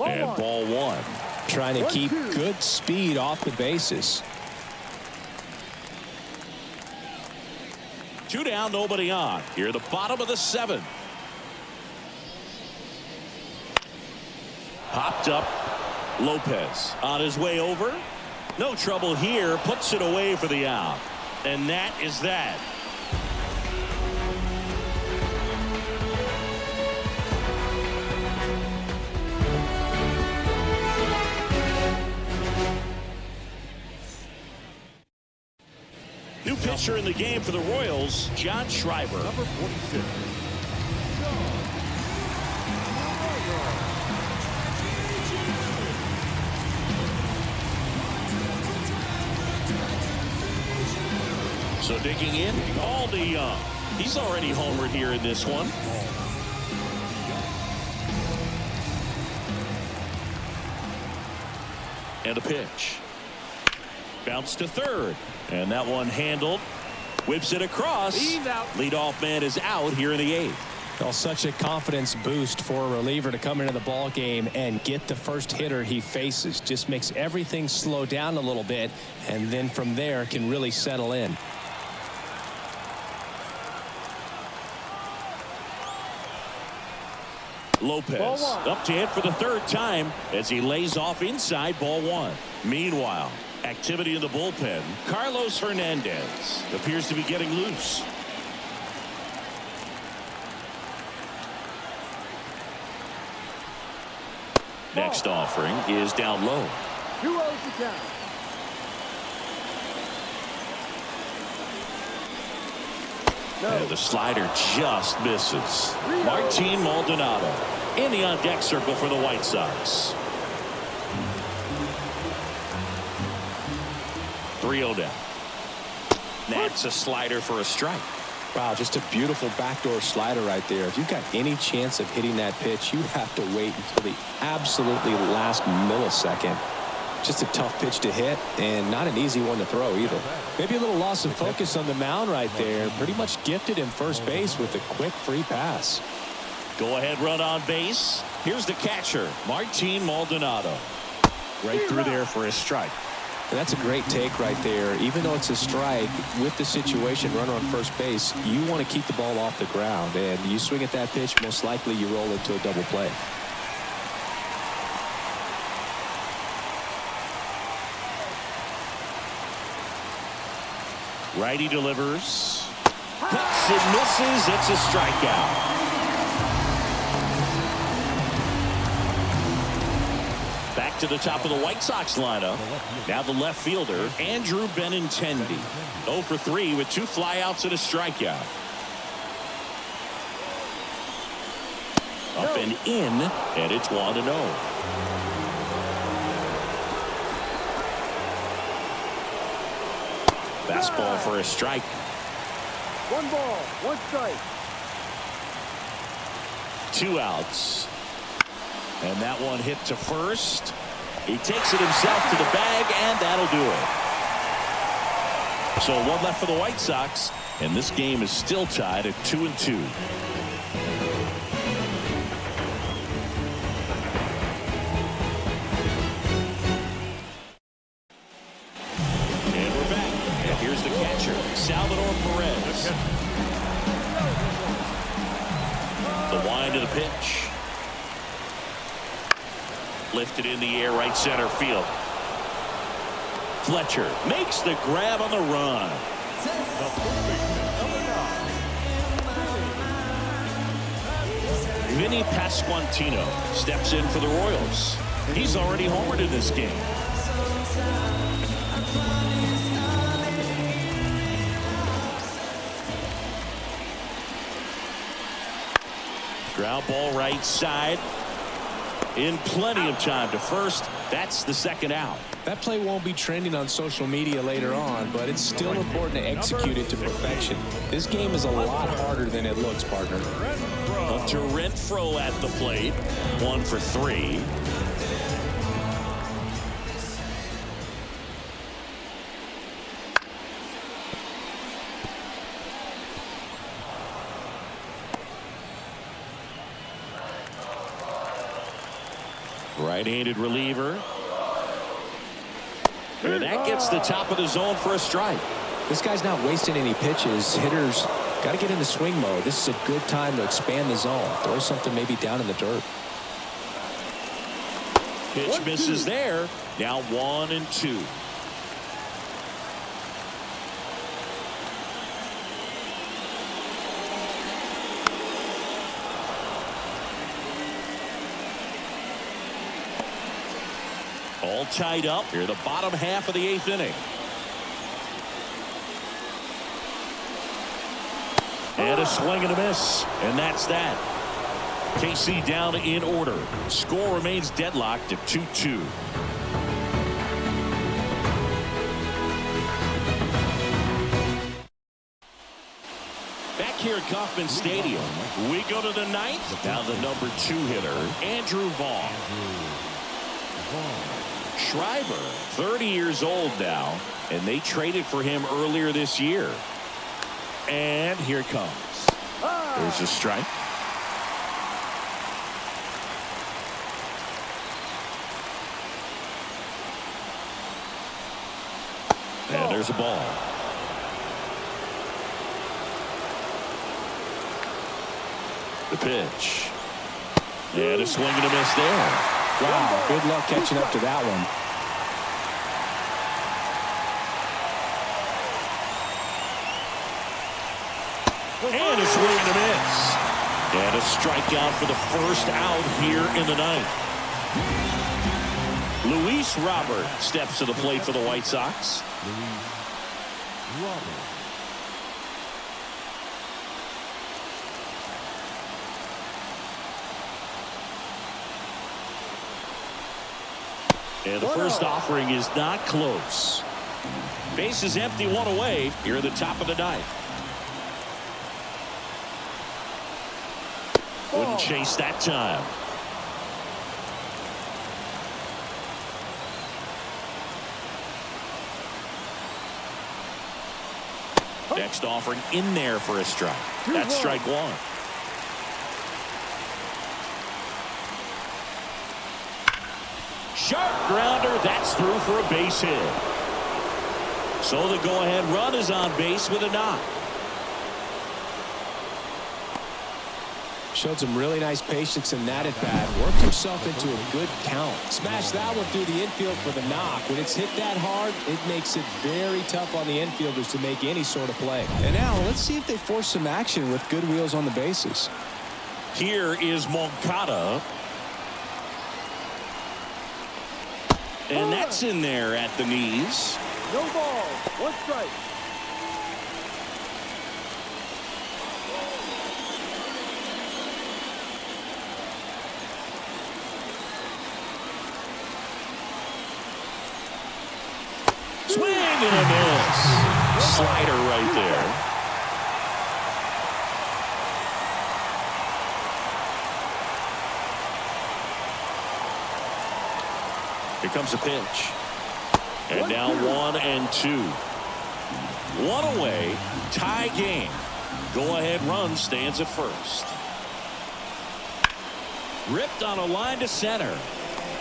And ball one. Trying to keep good speed off the bases. 2 down, nobody on. Here, the bottom of the 7th. Hopped up. Lopez on his way over. No trouble here. Puts it away for the out. And that is that. New pitcher in the game for the Royals, John Schreiber. Number 46. So digging in, Aldi Young. He's already homered here in this one. And a pitch. Bounce to third. And that one handled. Whips it across. Leadoff man is out here in the 8th. Well, such a confidence boost for a reliever to come into the ball game and get the first hitter he faces. Just makes everything slow down a little bit, and then from there can really settle in. Lopez up to hit for the 3rd time as he lays off inside ball one. Meanwhile, activity in the bullpen. Carlos Hernandez appears to be getting loose. Next offering is down low. 2-0 to count. And the slider just misses. Martin Maldonado in the on-deck circle for the White Sox. 3-0 down. That's a slider for a strike. Wow, just a beautiful backdoor slider right there. If you've got any chance of hitting that pitch, you have to wait until the absolutely last millisecond. Just a tough pitch to hit, and not an easy one to throw either. Maybe a little loss of focus on the mound right there. Pretty much gifted in first base with a quick free pass. Go ahead run on base. Here's the catcher, Martin Maldonado. Right through there for a strike. And that's a great take right there. Even though it's a strike, with the situation, runner on first base, you want to keep the ball off the ground. And you swing at that pitch, most likely you roll into a double play. Righty delivers. Hits and misses. It's a strikeout. Back to the top of the White Sox lineup. Now the left fielder, Andrew Benintendi. 0 for 3 with 2 flyouts and a strikeout. Up and in, and it's 1-0. Fastball for a strike. 1 ball, 1 strike. 2 outs. And that one hit to first. He takes it himself to the bag, and that'll do it. So 1 left for the White Sox, and this game is still tied at 2-2. The wind of the pitch. Lifted in the air, right center field. Fletcher makes the grab on the run. Vinny Pasquantino steps in for the Royals. He's already homered in this game. Ground ball right side. In plenty of time to first. That's the second out. That play won't be trending on social media later on, but it's still important to execute it to perfection. This game is a lot harder than it looks, partner. Hunter Renfroe at the plate. 1 for 3. Right-handed reliever. And that gets the top of the zone for a strike. This guy's not wasting any pitches. Hitters got to get in the swing mode. This is a good time to expand the zone. Throw something maybe down in the dirt. Pitch misses there. Now 1-2. All tied up here, the bottom half of the 8th inning. And a swing and a miss. And that's that. KC down in order. Score remains deadlocked at 2-2. Back here at Kauffman Stadium, we go to the 9th. Now the number 2 hitter, Andrew Vaughn. Schreiber, 30 years old now, and they traded for him earlier this year. And here it comes. There's a strike. And there's a ball. The pitch. And a swing and a miss there. Wow, good luck catching up to that one. And a swing and a miss. And a strikeout for the first out here in the 9th. Luis Robert steps to the plate for the White Sox. And the first offering is not close. Base is empty, 1 away here at the top of the 9th. Wouldn't chase that time. Next offering in there for a strike. That's strike 1. Sharp grounder. That's through for a base hit. So the go-ahead run is on base with a knock. Showed some really nice patience in that at-bat. Worked himself into a good count. Smashed that one through the infield for the knock. When it's hit that hard, it makes it very tough on the infielders to make any sort of play. And now let's see if they force some action with good wheels on the bases. Here is Moncada. And that's in there at the knees. No ball. 1 strike. Swing and a miss. Slider right there. Here comes a pitch. And now 1-2. 1 away. Tie game. Go-ahead run stands at first. Ripped on a line to center.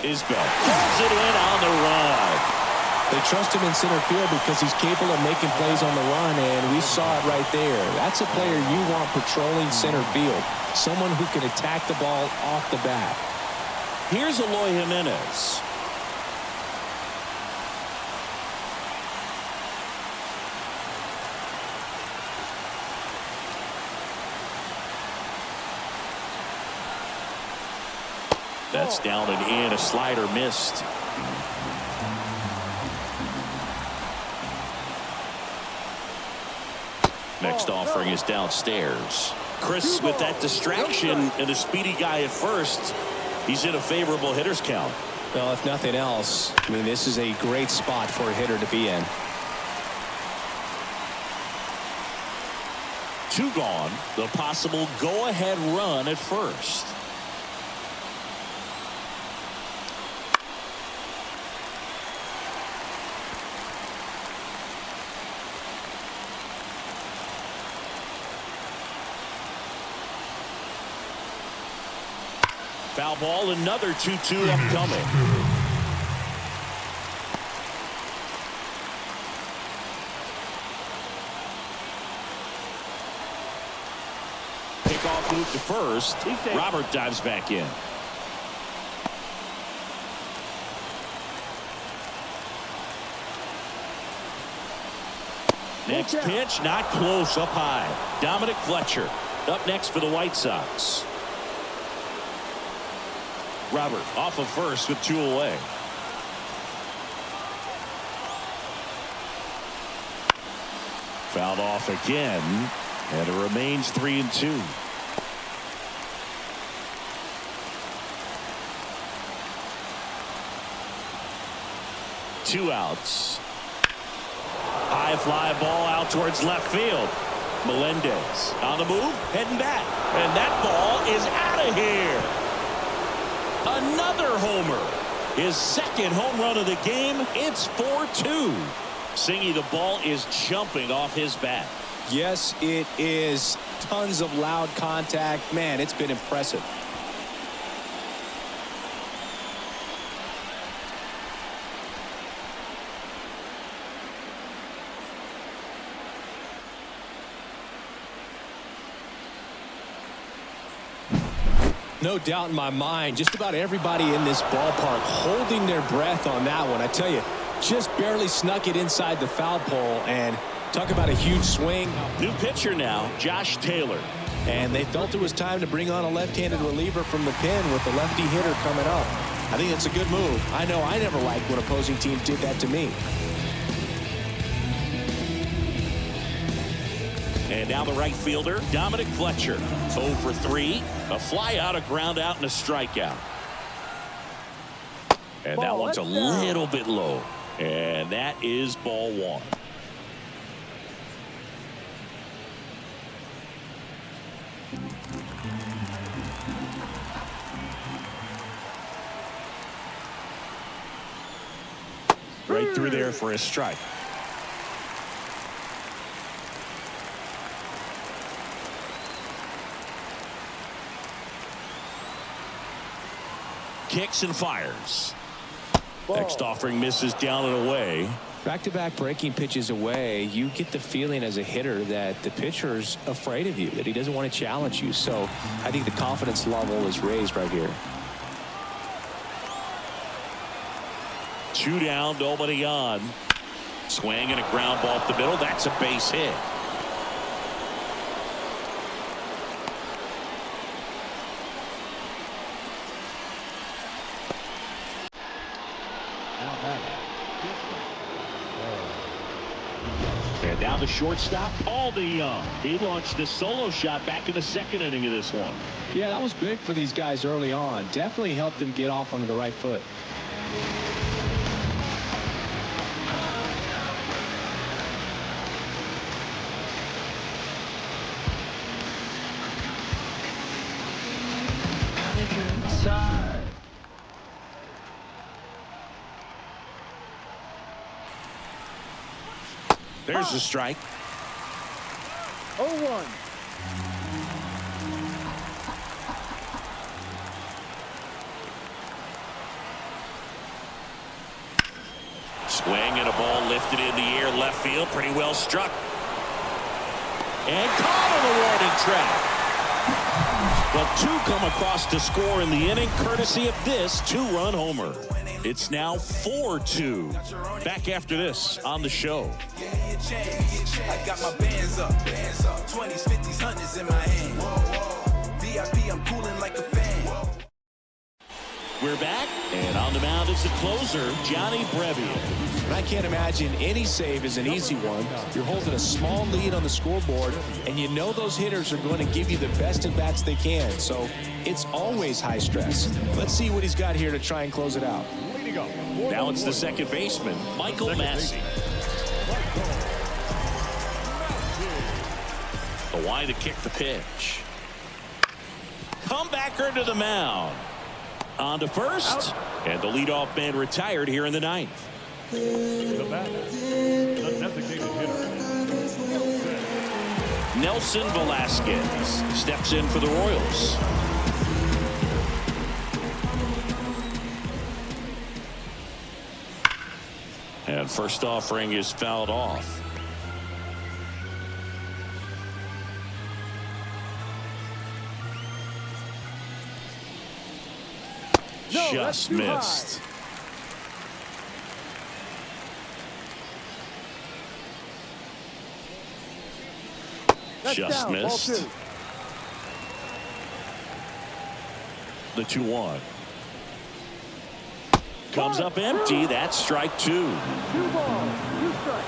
Isbell pulls it in on the run. They trust him in center field because he's capable of making plays on the run, and we saw it right there. That's a player you want patrolling center field, someone who can attack the ball off the bat. Here's Eloy Jimenez. That's down and in. A slider missed. Next offering is downstairs. Chris, with that distraction and a speedy guy at first, he's in a favorable hitter's count. Well, if nothing else, I mean, this is a great spot for a hitter to be in. 2 gone. The possible go-ahead run at first. Foul ball, another 2-2 upcoming. Pickoff move to first. Robert dives back in. Next pitch, not close, up high. Dominic Fletcher up next for the White Sox. Robert off of first with 2 away. Fouled off again, and it remains 3-2. Two outs. High fly ball out towards left field. Melendez on the move, heading back, and that ball is out of here. Another homer. His second home run of the game. It's 4-2. Singy, the ball is jumping off his bat. Yes, it is. Tons of loud contact. Man, it's been impressive. No doubt in my mind, just about everybody in this ballpark holding their breath on that one. I tell you, just barely snuck it inside the foul pole, and talk about a huge swing. New pitcher now, Josh Taylor. And they felt it was time to bring on a left-handed reliever from the pen with the lefty hitter coming up. I think it's a good move. I know I never liked when opposing teams did that to me. And now the right fielder, Dominic Fletcher. 0 for 3. A fly out, a ground out, and a strikeout. And that one's a little bit low. And that is ball 1. Right through there for a strike. Kicks and fires. Next offering misses down and away. Back-to-back breaking pitches away, you get the feeling as a hitter that the pitcher's afraid of you, that he doesn't want to challenge you. So I think the confidence level is raised right here. 2 down, nobody on. Swing and a ground ball up the middle. That's a base hit. And now the shortstop, Paul DeYoung. He launched a solo shot back in the 2nd inning of this one. Yeah, that was big for these guys early on. Definitely helped them get off on the right foot. There's the strike. 0-1. Swing and a ball lifted in the air left field. Pretty well struck. And caught on the warning track. But two come across to score in the inning courtesy of this two-run homer. It's now 4-2. Back after this on the show. I got my bands up. 20s, 50s, 100s in my hand. VIP, I'm cooling like a fan. We're back, and on the mound is the closer, Johnny Brevian. And I can't imagine any save is an easy one. You're holding a small lead on the scoreboard, and you know those hitters are going to give you the best at-bats they can. So it's always high stress. Let's see what he's got here to try and close it out. Now it's the second baseman, Michael Massey. The wide to kick the pitch. Comebacker to the mound. On to first, and the leadoff man retired here in the ninth. The batter, the designated hitter. Nelson Velasquez steps in for the Royals. And first offering is fouled off. No, Just missed. Just down, missed. ball 2. The 2-1. Comes up empty. That's strike 2. 2 balls, 2 strikes.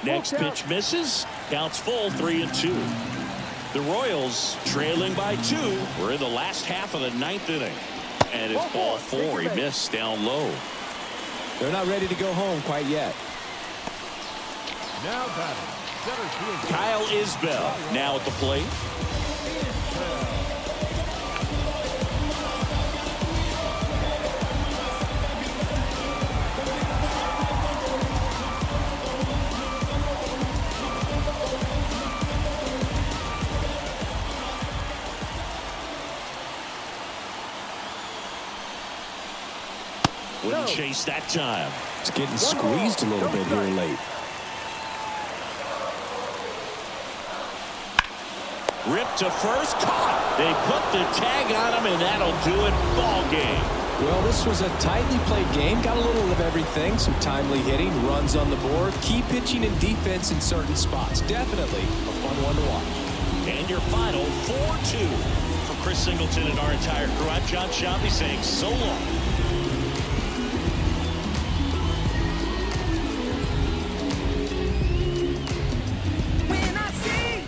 Next pitch misses. Counts full, 3-2. The Royals trailing by 2. We're in the last half of the ninth inning. And it's ball 4. He missed down low. They're not ready to go home quite yet. Now batting, center field. Kyle Isbell now at the plate. Wouldn't chase that time. It's getting squeezed a little bit here late. Ripped to first, caught. They put the tag on him, and that'll do it. Ball game. Well, this was a tightly played game. Got a little of everything. Some timely hitting, runs on the board, key pitching and defense in certain spots. Definitely a fun one to watch. And your final 4-2. For Chris Singleton and our entire crew, I'm John Shambi saying so long.